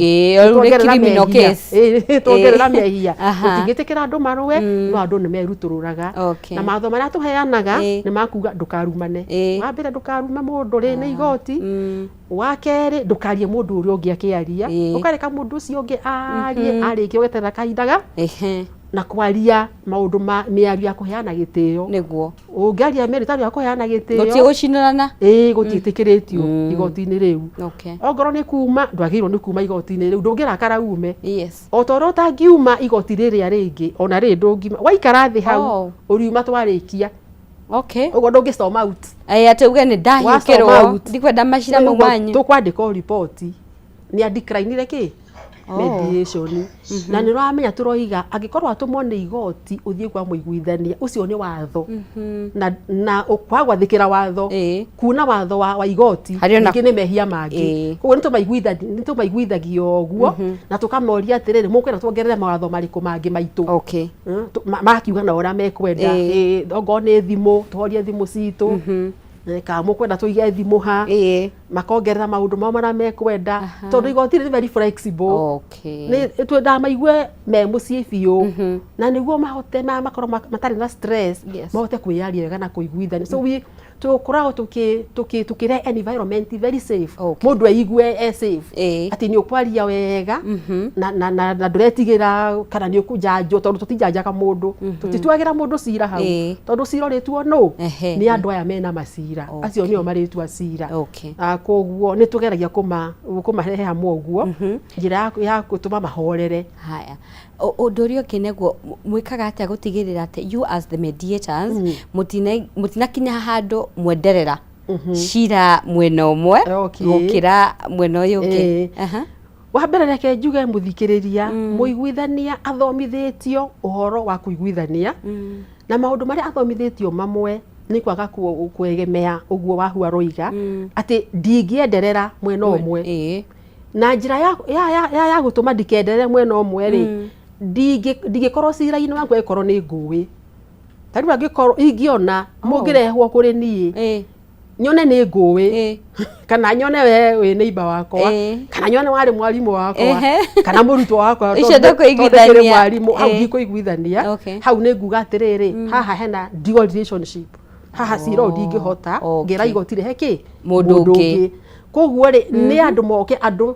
criminal case tuongerera mehia tutigitikira andu marwe no andu ni merutururaga na matho maria tuheanaga ni makuga ndukarumane wa mbere ndukarume mundu ri ni igoti wa keri ndukarie mundu uria ungi akiaria ukareka mundu ucio ungi arikia ugeterera kahindaga na kwaria maundu miario ya kuheana gitio niguo ungiaria meritario ya kuheana gitio gutie gucinarana gutiitikiritio igoti-ini riu ongoro ni kuma ndwagirwo ni kuma igoti-ini riu ndungirakara ume o toro tangiuma igoti riria ringi ona ri ndungima waikara thi hau uriuma twarikia ugo ndungistorm out ate uge ni ndahikirwo ndikwenda macira mau manyu tukwandika report ni adecline ki mediation na ni ramenya turoiga agikorwa atumwo ni igoti uthie kwa muiguithania ucio ni watho na kwagwathikira watho kuna watho wa igoti ngi ni mehia mangi koguo ni tumaiguithagio guo na tukamoria atiriri mukwenda tuongerere mawatho mariku mangi maitu makiuga na ora mekwenda ogo ni thimu tuhorie thimu citu ka mukwenda tuige thimu ha makongerera maundu mao mara mekwenda tondu igoti ni very flexible. Okay. Ni twenda maigue me mucii biu na niguo mahote makorwo matari na stress mahote kwiyaria wega na kuiguithania. So we tukoragwo tukire environment very safe. Mundu aigue safe ati ni ukwaria wega na nduretigira kana ni ukujanjo tondu tutijanjaga mundu tutitwagira mundu cira hau tondu cira ritwo no ni andu aya mena macira acio nio maritwa cira. Koguo ni tugeragia kumahehe hamwe uguo njira ya gutuma mahorere. Haya, undu urio kineguo mwikaga atia gutigirira ati you as the mediators mutinakinya handu mwenderera cira mwena umwe gukira mwena uyu ungi. Wa mbere reke njuge muthikiriria muiguithania athomithitio uhoro wa kuiguithania na maundu maria athomithitio mamwe ni kwaga kuegemea uguo wahua roiga ati ndingienderera mwena umwe na njira ya gutuma ndikenderere mwena umwe ri ndingikorwo cira-ini wakwa ikorwo ni ngui tariu angikorwo ingiona mungirehwo kuri nie nyone ni ngui kana nyone we neighbor wakwa kana nyone wari mwarimu wakwa kana murutwo wakwa icio ndukuiguithania mwarimu hau ndikuiguithania hau ni nguga atiriri haha hena dual relationship haha cira ndingihota ngira igotire heki mundu ungi. Koguo ri ni andu moke andu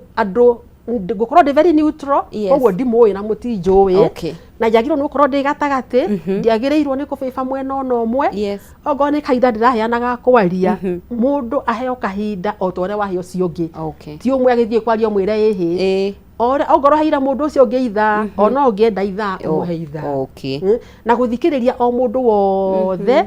ngukorwo ndi very neutral koguo ndimui na mutinjui na njagirwo ni gukorwo ndi gatagati ndiagirirwo ni kubiba mwena ono umwe ogo ni kahinda ndiraheanaga kwaria mundu aheo kahinda o tore waheo ciungi ti umwe agithie kwaria mwire ihi ongorwo haira mundu ucio ungi itha ona ungienda itha umuhe itha na guthikiriria o mundu wothe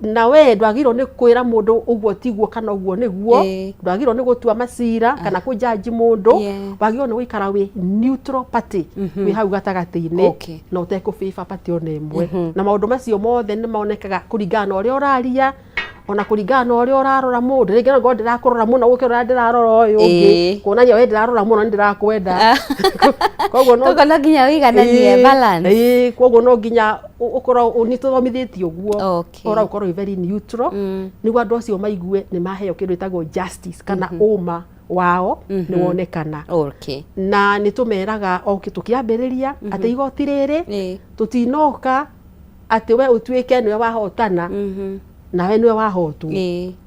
na we ndwagirwo ni kwira mundu uguo tiguo kana uguo niguo ndwagirwo ni gutua macira kana kujaji mundu wagirwo ni guikara wi neutral party wi hau gatagati-ini na utekubiba party ona imwe na maundu macio mothe ni maonekaga kuringana na uria uraria ona kuringana na uria urarora mundu ringi ngo ndirakurora muno gukira ndirarora uyu ungi kuonania we ndirarora muno ndirakwenda koguo no nginya wigananie balance koguo no nginya ukorwo unithomithitie uguo ora ukorwo very neutral niguo andu acio maigue ni maheo kindu itagwo justice kana uma wao ni wonekana na ni tumeraga o tukiambiriria ati igoti riri tutinoka ati we utuike niwe wahotana nawe niwe wahotwo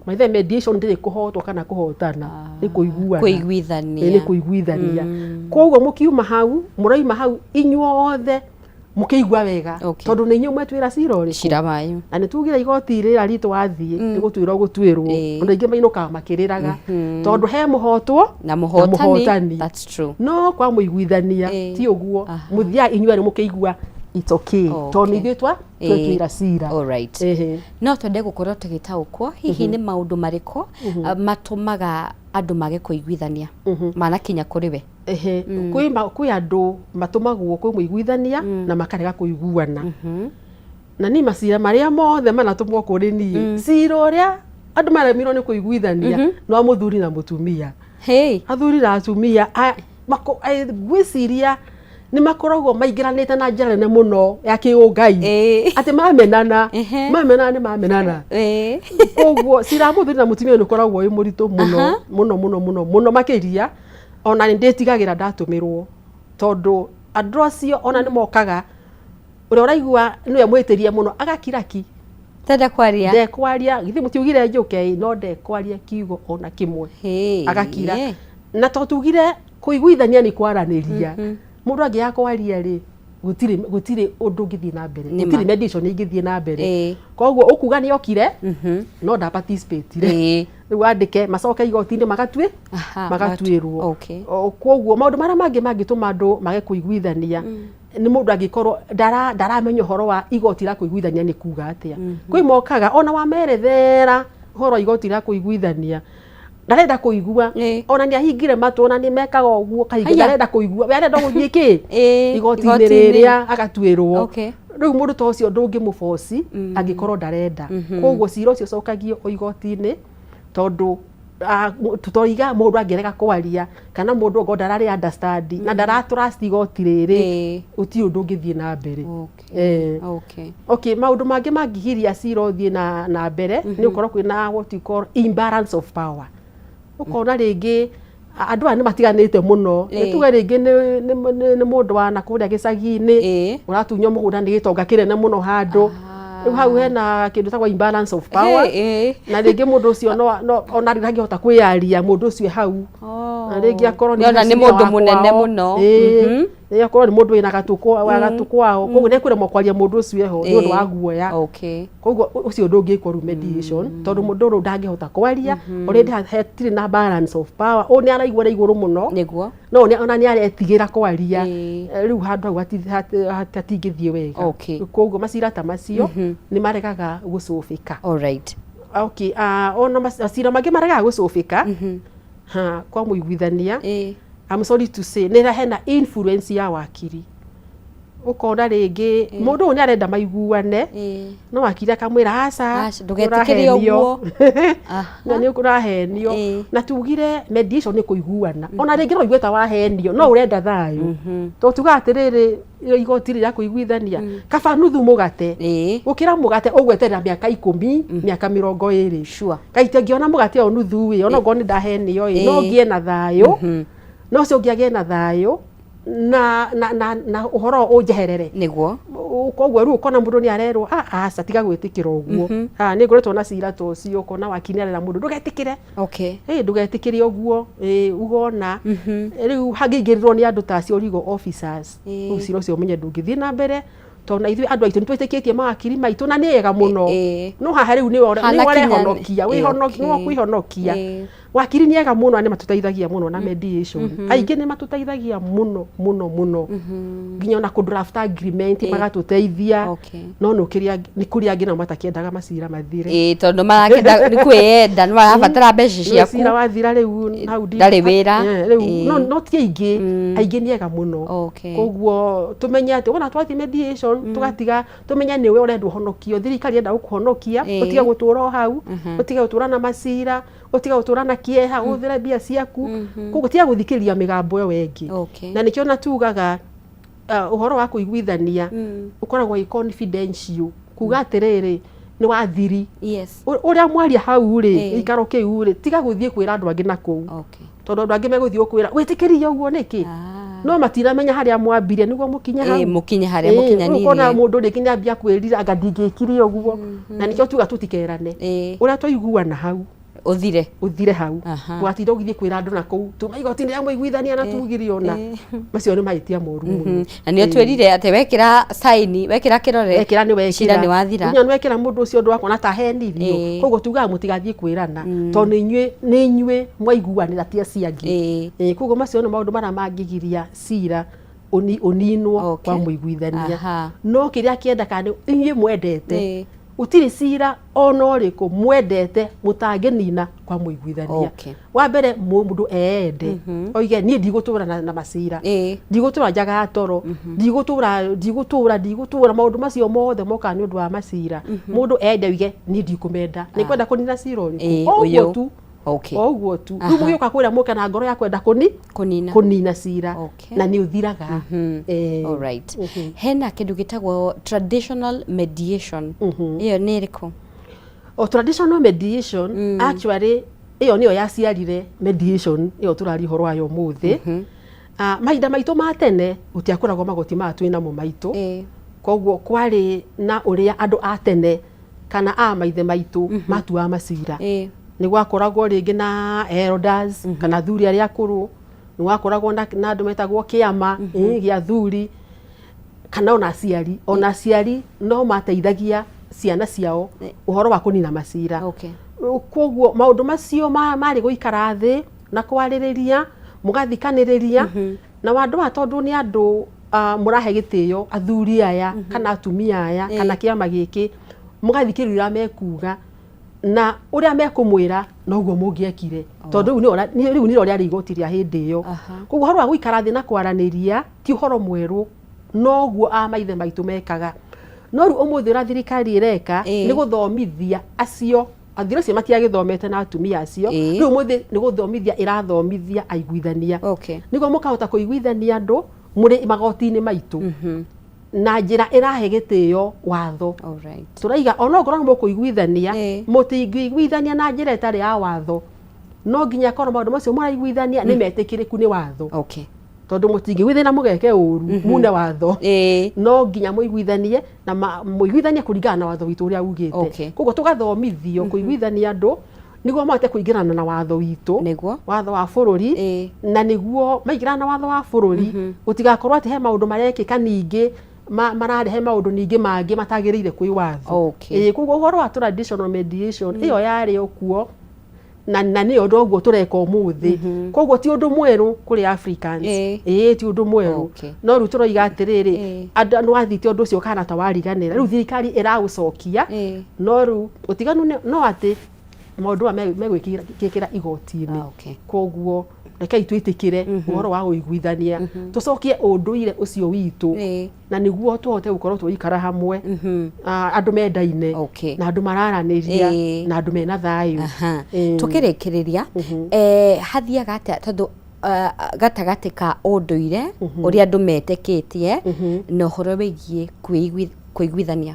maithe mediation ndiri kuhotwo kana kuhotana ni kuiguithania ni kuiguithania koguo mukiuma hau muraima hau inyuothe mukiigua wega tondu ni inyuo mwetwira cira uri cira bayo na ni tugira igoti rira ritu wathie ni gutwira gutwirwo ndu ingi mainuka makiriraga tondu he muhotwo na muhotani that's true no kwa muiguithania ti uguo muthia inyuo ri mukiigua it's okay tondu ithitwa twetwira cira. Alright. No twende gukorwo tugitaukwo hihi ni maundu mariko matumaga andu mage kuiguithania manakinya kuri we kwi andu matumagwo kwi muiguithania na makarega kuiguana na ni macira maria mothe manatumwo kuri nie cira uria andu maremirwo ni kuiguithania no muthuri na mutumia athuri na atumia gwiciria ni makoragwo maingiranite na njira nene muno ya kiungai ati mamenana ni mamenana koguo cira muthuri na mutumia ni koragwo wi muritu muno makiria ona ni nditigagira ndatumirwo tondu andu acio ona ni mokaga uria uraigua niwe mwitirie muno agakiraki ndekwaria githi mutiugire njuke no ndekwaria kiugo ona kimwe agakira na totugire kuiguithania ni kwaraniria mundu angi yakwaria ri gutire undu ngithie na mbere gutire mediation ingithie na mbere koguo ukuga ni okire no nda participate ri wandike macoke igoti-ini magatwirwo koguo maundu maria mangituma andu mage kuiguithania ni mundu angikorwo ndaramenya horo wa igoti ra kuiguithania ni kuga atia kwi mokaga ona wamerethera horo igoti ra kuiguithania ndarenda kuigua ona ni ahingire matu ona ni mekaga uguo kahinga ndarenda kuigua we arenda guthie ki igoti-ini riria agatwirwo riu mundu ta ucio ndungi muboci angikorwo ndarenda koguo cira ucio cokagio igoti-ini tondu tutoiga mundu angirega kwaria kana mundu ngo ndarari understand na ndaratrust igoti riri uti undu ngithie na mbere okay maundu mangi mangigiria cira uthie na mbere ni ukorwo kwina what you call imbalance of power ukona ringi andu aya ni matiganite muno tuge ringi ni mundu wa na kuria gicagi-ini uratunywo mugunda ni gitonga kinene muno handu riu hau hena kindu tagwa imbalance of power na ringi mundu ucio no ona ndangihota kwiyaria mundu ucio hau na ringi akorwo ni mundu munene muno ya korwo ni mundu wina gatukwao koguo ni kwiremwo kwaria mundu ucio ho ni undu wa guoya koguo ucio ndungikwo mediation tondu mundu uru ndangihota kwaria already hatiri na balance of power o ni araigua iguru muno niguo no ona ni aretigira kwaria riu handu hau hatingithie wega koguo macira ta macio ni maregaga gucufika. Alright. Okay, ona macira mangi maregaga gucufika kwa muiguithania I'm sorry to say nira hena influence ya wakiri ukona ringi mundu ni arenda maiguane no wakiri akamwira aca ndugetikirie uguo na ni ukurahenio na tugire mediation ni kuiguana ona ringi no igweta wahenio no urenda thayu to tuga atiriri igoti ria kuiguithania kaba nuthu mugate ukira mugate ugweterera miaka 10 miaka 20 sure kaite ngiona mugate o nuthu wi ona ngoni ndahenio no ngie na thayu no cio ngiage na thayu na uhoro unjeherere niguo koguo riu ukona mundu ni arerwo aca tiga gwitikira uguo ni ngoretwo na cira to cio ukona wakinyarira mundu ndugetikire ndugetikire uguo ugona riu hangingiriro ni andu tacio legal officers ucio cio menye ndungithie na mbere tona ithui andu aitu nitwitikitie mawakiri maitu na ni ega muno no haha riu ni warehonokia wihonokia wakiri ni ega muno ani matuteithagia muno na mediation aingi ni matuteithagia muno nginya na ku draft agreement magatuteithia no nukiria ni kuria angi na matakiendaga macira mathire tondu marakenda ni kwiyenda ni marabatara mbeca ciaku macira wathira riu hau ndari wira no ti aingi ni ega muno koguo tumenye ati ona twathi mediation tugatiga tumenya niwe urenda uhonokio thirikari enda gukuhonokia utiga gutura hau utiga gutura na macira utiga gutura na kieha uthira bia ciaku koguo tiga guthikiriria migambo yo wengi na nikio na tugaga uhoro wa kuiguithania ukoragwo i confidential kuga atiriri ni wathiri uria mwaria hau ri ikaro kiu ri tiga guthie kwira andu angi na kuu tondu andu angi meguthie kwira witikirie uguo niki no matiramenya haria mwambire niguo mukinye hau mukinye haria mukinyanire ukona mundu rikinya ambia kwirira anga ndingikirie uguo na nikio tuga tutikerane uria twaiguana hau uthire hau watinda ugithie kwira andu na kuu tumaigoti ni amwiguithania na tugirio na macio ni maitia moru muno na nio twirire ate wekira sign wekira kirore wekira ni wekira shira ni wathira nya wekira mundu ucio ndu wakona ta henirio koguo tuga mutigathie kwirana tondu ni inywe mwaiguanira tia ciangi koguo macio ni maundu mara mangigiria cira uninwo kwa muiguithania no kiria kienda kana inywe mwendete utiri cira ona uriku mwendete mutangenina kwa muiguithania wa mbere mundu eende oige ni ndigutura na macira ndigutura njaga toro ndigutura maundu macio mothe moka ni undu wa macira mundu eende uige ni ndikumenda ni kwenda kunina cira uyu tu oguo tu riu mugiuka kwira muke na ngoro ya kwenda kunina cira na ni uthiraga alright hena kindu gitagwo traditional mediation iyo ni iriku traditional mediation actually iyo niyo yaciarire mediation iyo turari horo ayo muthi mahinda maitu ma tene utiakoragwo magoti matu ina mo maitu koguo kwari na uria andu a tene kana a maithe maitu matua macira ni gwakoragwo ringi na elders kana thuri aria akuru ni gwakoragwo na andu metagwo kiama gia thuri kana ona aciari no mateithagia ciana ciao uhoro wa kunina macira koguo maundu macio mari guikara thi na kwaririria mugathikaniriria na wandu wa tondu ni andu murahe gitio athuri aya kana atumia aya kana kiama giki mugathikirira mekuga na uria mekumwira noguo mungiekire tondu riu ni ria rigoti ria hindi iyo koguo horo wa guikara thi na kwaraniria ti horo mweru noguo a maithe maitu mekaga no riu umuthi ra thirikari ireka ni guthomithia acio athira cio matiagithomete na atumia acio riu umuthi ni guthomithia irathomithia aiguithania niguo mukahota kuiguithania andu muri magoti-ini maitu na njira irahe gitio watho turaiga ona ngorwo mukuiguithania mutingiguithania na njira itari ya watho no nginya korwo maundu macio maraiguithania nĩ metĩkĩrĩku nĩ watho. Okay. Tondu mũtingĩgwithana mũgeke ũru mune watho. No nginya mũiguithanie na mũiguithanie kũringana na watho witũ ũrĩa ugĩte. Koguo tũgathomithio kũiguithania andũ niguo mahote kũingĩrana na watho witũ, watho wa bũrũri, na niguo maingĩrana na watho wa bũrũri gũtigakorwo atĩ he maũndũ marekĩka ningĩ mararehe maũndũ ningĩ mangĩ matagĩrĩire kwĩ watho. Koguo ũhoro wa traditional mediation ĩyo yarĩ okuo na nĩ ũndũ ũguo tũreka ũmũthĩ. Koguo ti ũndũ mwerũ kũrĩ Africans. Ti ũndũ mwerũ. No rĩu tũroiga atĩrĩrĩ, andũ wathĩte ũndũ ũcio kana ta wariganĩra. Rĩu thirikari ĩraũcokia, no rĩu ũtiganu no atĩ maũndũ megwĩkĩra igoti-inĩ. Koguo rekei twĩtĩkĩre ũhoro wa ũiguithania, tũcokie ũndũire ũcio witũ, na nĩguo tũhote gũkorwo tũikara hamwe, andũ mendaine, na andũ mararanĩria, na andũ mena thayũ. Tũkĩrĩkĩrĩria, hathiaga atĩa tondũ gatagatĩ ka ũndũire ũrĩa andũ metĩkĩtie na ũhoro wĩgiĩ kũiguithania?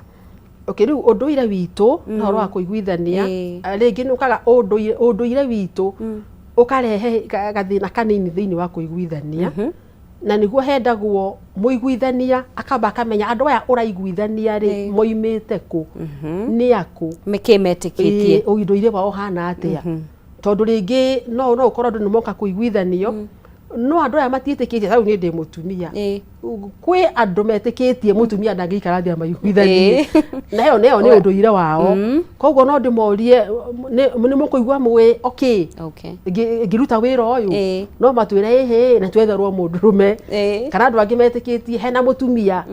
Rĩu ũndũire witũ na ũhoro wa kũiguithania, rĩngĩ nĩ ũkaga ũndũire witũ ũkarehe gathĩna kanini thĩinĩ wa kũiguithania, na nĩguo hendagwo mũiguithania akamba akamenya andũ aya ũraiguithania rĩ moimĩte kũ, nĩ akũ, nĩkĩ metĩkĩtie, ũndũire wao hana atĩa. Tondũ rĩngĩ no ũkorwo andũ nĩ moka kũiguithanio, no andũ aya matiĩtĩkĩtie, rĩu niĩ ndĩ mũtumia, kwĩ andũ metĩkĩtie mũtumia ndangĩikara thĩ amaiguithanie, na ĩyo nĩ ũndũire wao. Koguo no ndĩmorie nĩ mũkũigua mwĩ ngĩruta wĩra ũyũ, no matwĩre ĩhĩ na twetherwo mũndũrũme, kana andũ angĩ metĩkĩtie hena mũtumia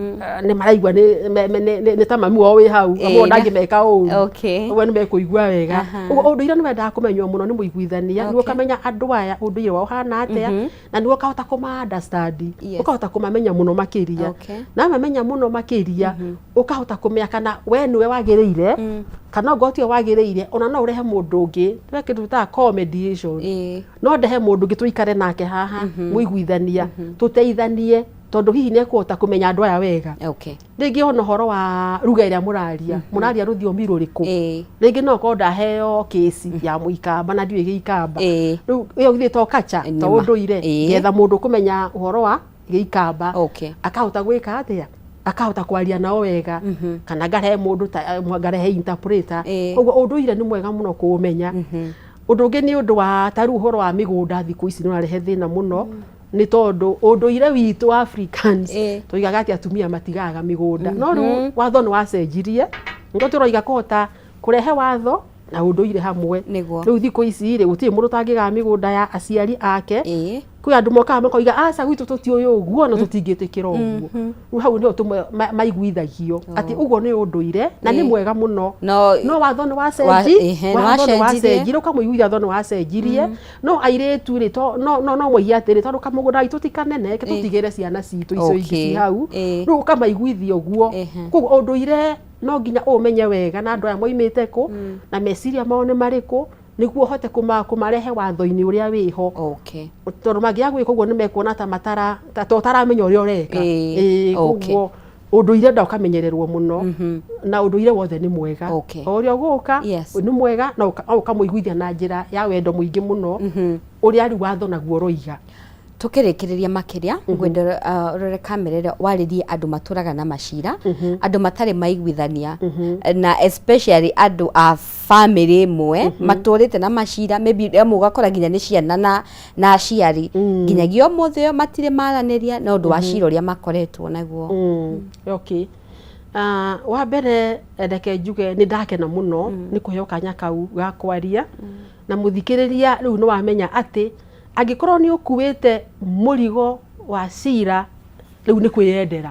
nĩ maraigua nĩ ta mami wao wĩ hau, amwe ndangĩmeka ũru, ũguo nĩ mekũigua wega. Ũndũire nĩ wendaga kũmenywo mũno nĩ mũiguithania, nĩguo ũkamenya andũ aya ũndũire wao hana atĩa, na nĩguo ũkahota kũma-understand, ũkahota kũmamenya mũno makĩria. Na mamenya mũno makĩria, ũkahota kũmenya kana we nĩwe wagĩrĩire, kana ongorwo tiwe wagĩrĩire, ona no ũrehe mũndũ ũngĩ, nĩwe kĩndũ tũtaga co-mediation, no ndehe mũndũ ũngĩ tũikare nake haha, mũiguithania, tũteithanie, tondũ hihi nĩ ekũhota kũmenya andũ aya wega. Rĩngĩ ona ũhoro wa ruga ĩrĩa mũraria rũthiomi rũrĩkũ, rĩngĩ no ũkorwo ndaheo kĩci ya mũikamba na ndiũĩ gĩikamba, rĩu ĩyo githĩ to culture, to ũndũire, getha mũndũ kũmenya ũhoro wa gĩikamba, akahota gwĩka atĩa, akahota kwaria nao wega, kana ngarehe mũndũ ngarehe interpreter. Ũguo ũndũire nĩ mwega mũno kũũmenya. Ũndũ ũngĩ nĩ ũndũ wa ta rĩu ũhoro wa mĩgũnda thikũ ici nĩ ũrarehe thĩna mũno, nĩ tondũ ũndũire witũ Africans tũigaga atĩ atumia matigaga mĩgũnda, no rĩu watho nĩ wacenjirie, nĩguo tũroiga kũhota kũrehe watho na ũndũire hamwe. Rĩu thikũ ici rĩ gũtirĩ mũndũ ũtangĩgaga mĩgũnda ya aciari ake, kwĩ andũ mokaga makoiga aca gwitũ tũtiũĩ ũguo, na tũtingĩtĩkĩra ũguo. Rĩu hau nĩho maiguithagio atĩ ũguo nĩ ũndũire na nĩ mwega mũno, no watho nĩ wacenjirie, ũkamũiguithia watho nĩ wacenjirie, no airĩtu rĩ no moige atĩrĩ tondũ kamũgũnda gaitũ ti kanene, ke tũtigĩre ciana citũ icio ingĩ ci hau, rĩu ũkamaiguithia ũguo. Koguo ũndũire no nginya ũmenye wega na andũ aya moimĩte kũ, na meciria mao nĩ marĩkũ, nĩguo ũhote kũmarehe watho-inĩ ũrĩa wĩho. Tondũ mangĩaga gwĩka ũguo nĩ mekuona ta ũtaramenya ũrĩa ũreka. Koguo ũndũire nda ũkamenyererwo mũno, na ũndũire wothe nĩ mwega, o ũrĩa ũgũka nĩ mwega, na ũkamũiguithia na njĩra ya wendo mũingĩ mũno, ũrĩa rĩu watho naguo ũroiga. Tukĩrĩkĩrĩria makĩria ngwenda rore kamera warĩrie andũ matũraga na macira, andũ matarĩ maiguithania, na especially andũ a family ĩmwe matũrĩte na macira, maybe amwe ũgakora nginya nĩ ciana na aciari, nginyagia ũmũthĩ matirĩ maranĩria na ũndũ wa cira ũrĩa makoretwo naguo. Wa mbere reke njuge nĩ ndakena mũno nĩ kũheo kanya kau ga kwaria, na mũthikĩrĩria rĩu nĩ wamenya atĩ angĩkorwo nĩ ũkuĩte mũrigo wa cira, rĩu nĩ kwĩyendera.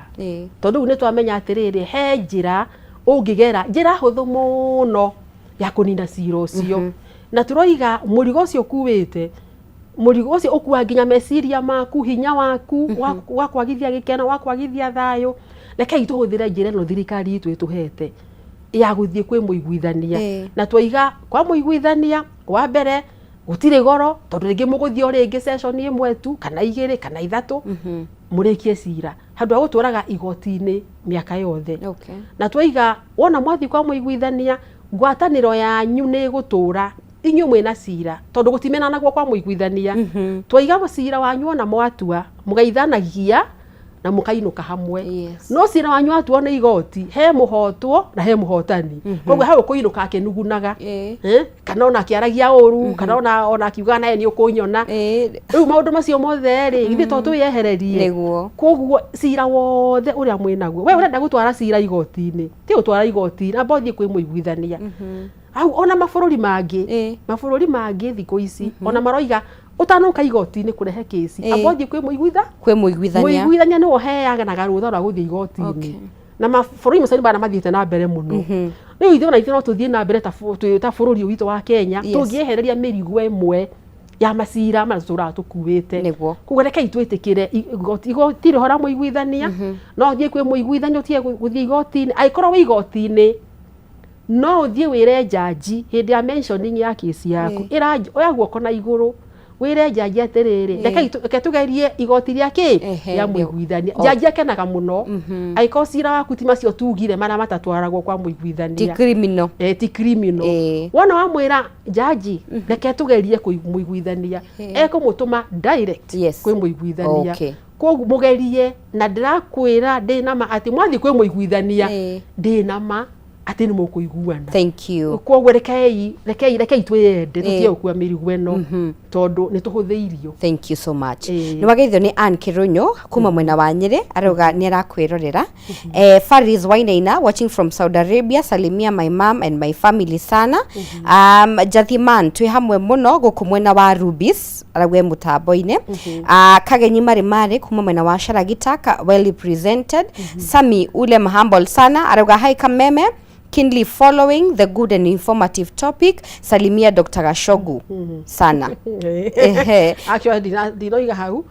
Tondũ rĩu nĩ twamenya atĩrĩrĩ, he njĩra ũngĩgera, njĩra hũthũ mũno ya kũnina cira ũcio. Na tũroiga mũrigo ũcio ũkuĩte, mũrigo ũcio ũkua nginya meciria maku, hinya waku, wa kwagithia gĩkeno, wa kwagithia thayũ. Rekei tũhũthĩre njĩra ĩno thirikari itũ ĩtũhete ya gũthiĩ kwĩ mũiguithania. Na twoiga kwa mũiguithania, wa mbere gũtirĩ goro, tondũ rĩngĩ mũgũthiĩ o rĩngĩ session ĩmwe tu kana igĩrĩ kana ithatũ, mũrĩkie cira handũ ha gũtũraga igoti-inĩ mĩaka yothe. Na twoiga wona mwathiĩ kwa mũiguithania, ngwatanĩro yanyu nĩ gũtũra inyu mwena cira tondu gutimenana kwa muiguithania twaiga cira wanyu ona mwatua mugaithanagia na mukainuka hamwe no cira wanyu atua na igoti he muhotwo na he muhotani koguo ha ukuinuka akenugunaga kana ona kiaragia uru kana ona kiuga nae ni ukunyona riu maundu macio mothe ri githi to tuyehererie koguo cira wothe uria mwinaguo we urenda gutwara cira igoti-ini ti utwara igoti-ini ambothie kwi muiguithania au ona mabururi mangi thiko ici ona maroiga utanuka igoti-ini kurehe kesi ambothie kwi muiguithania ni woheaga na garutha ra guthie igoti-ini na mabururi macio bana mathiete na mbere muno riu ithuĩ no tuthie na mbere ta bururi witu wa Kenya tungiehereria mirigo emwe ya macira maria turatukuite kuguo rekei twitikire igoti rihora muiguithania no thie kwi muiguithania utie guthie igoti-ini aikorwo wi igoti-ini no uthie wire jaji hindi ya mentioning ya kesi yaku oya guoko na iguru wire jaji atiriri reke tugerie igoti riake ya muiguithania jaji akenaga muno aikorwo cira waku ti macio tugire maria matatwaragwo kwa muiguithania ti criminal wona wamwira jaji reke tugerie muiguithania ekumutuma direct kwi muiguithania koguo mugerie na ndirakwira ndinama ati mwathi kwi muiguithania ndinama ati ni mukuiguana koguo rekei twende tutie ukua mirigo eno tondu ni tuhuthiirio. Thank you so much. Ni wageithio ni Ann Kirunyo kuma mwena wa Nyeri aroga ni arakwirorera Faris Wainaina watching from Saudi Arabia, salimia my mom and my family sana. Jathiman twi hamwe muno guku mwena wa Rubis aragwe mutambo-ine. Kagenyi mari kuma mwena wa Sharagita well represented. Sami ule humble sana aroga hi Kameme keenly following the good and informative topic. Salimia Dr. Gashogu sana. Actually dinoiga hau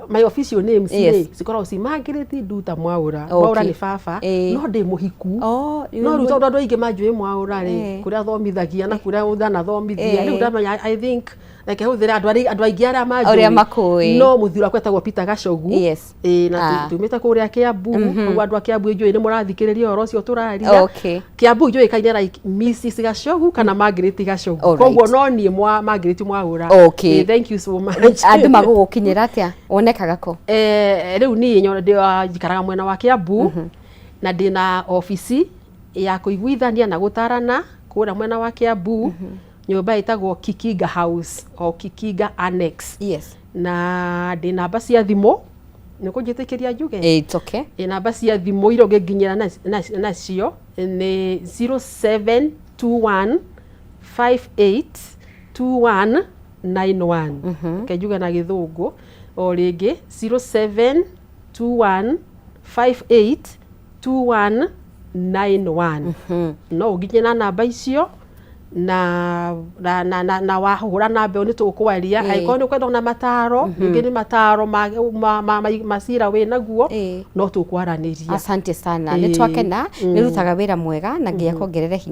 my official name sikora usi Margaret Nduta Mwaura. Mwaura ni baba no ndi muhiku no ruto ndo ingi majwe Mwaura ri kuria thomithagia na kuria uthana thomithia riu ndamenya I think like huthira andu aingi aria majwe no muthura kwetagwo Peter Gashogu na tumita kuria Kiambu koguo andu a Kiambu njui ni murathikiriria oro cio turaria Kiambu njui kaine like Mrs Gashogu kana Margaret Gashogu koguo no nie Margaret Mwaura. Thank you so much. Andu magugukinyira atia onekaga ko riu ni ndio jikaraga mwena wa Kiambu na ndina ofisi ya kuiguithania na gutarana kuria mwena wa Kiambu nyumba itagwo Kikiga House o Kikiga Annex na ndina namba cia thimu ni kujitikiria njuge it's okay namba cia thimu iro nginyira nacio ni 0721 582191 kejuga na githungu o ringi 0721 582191 no uginye na namba icio na wahura na mbe ni tukwaria aikorwo ni kwenda na mataro ngi ni mataro masira we naguo no tukwaraniria. Asante sana ni twakena ni rutaga wira mwega na ngia kongerere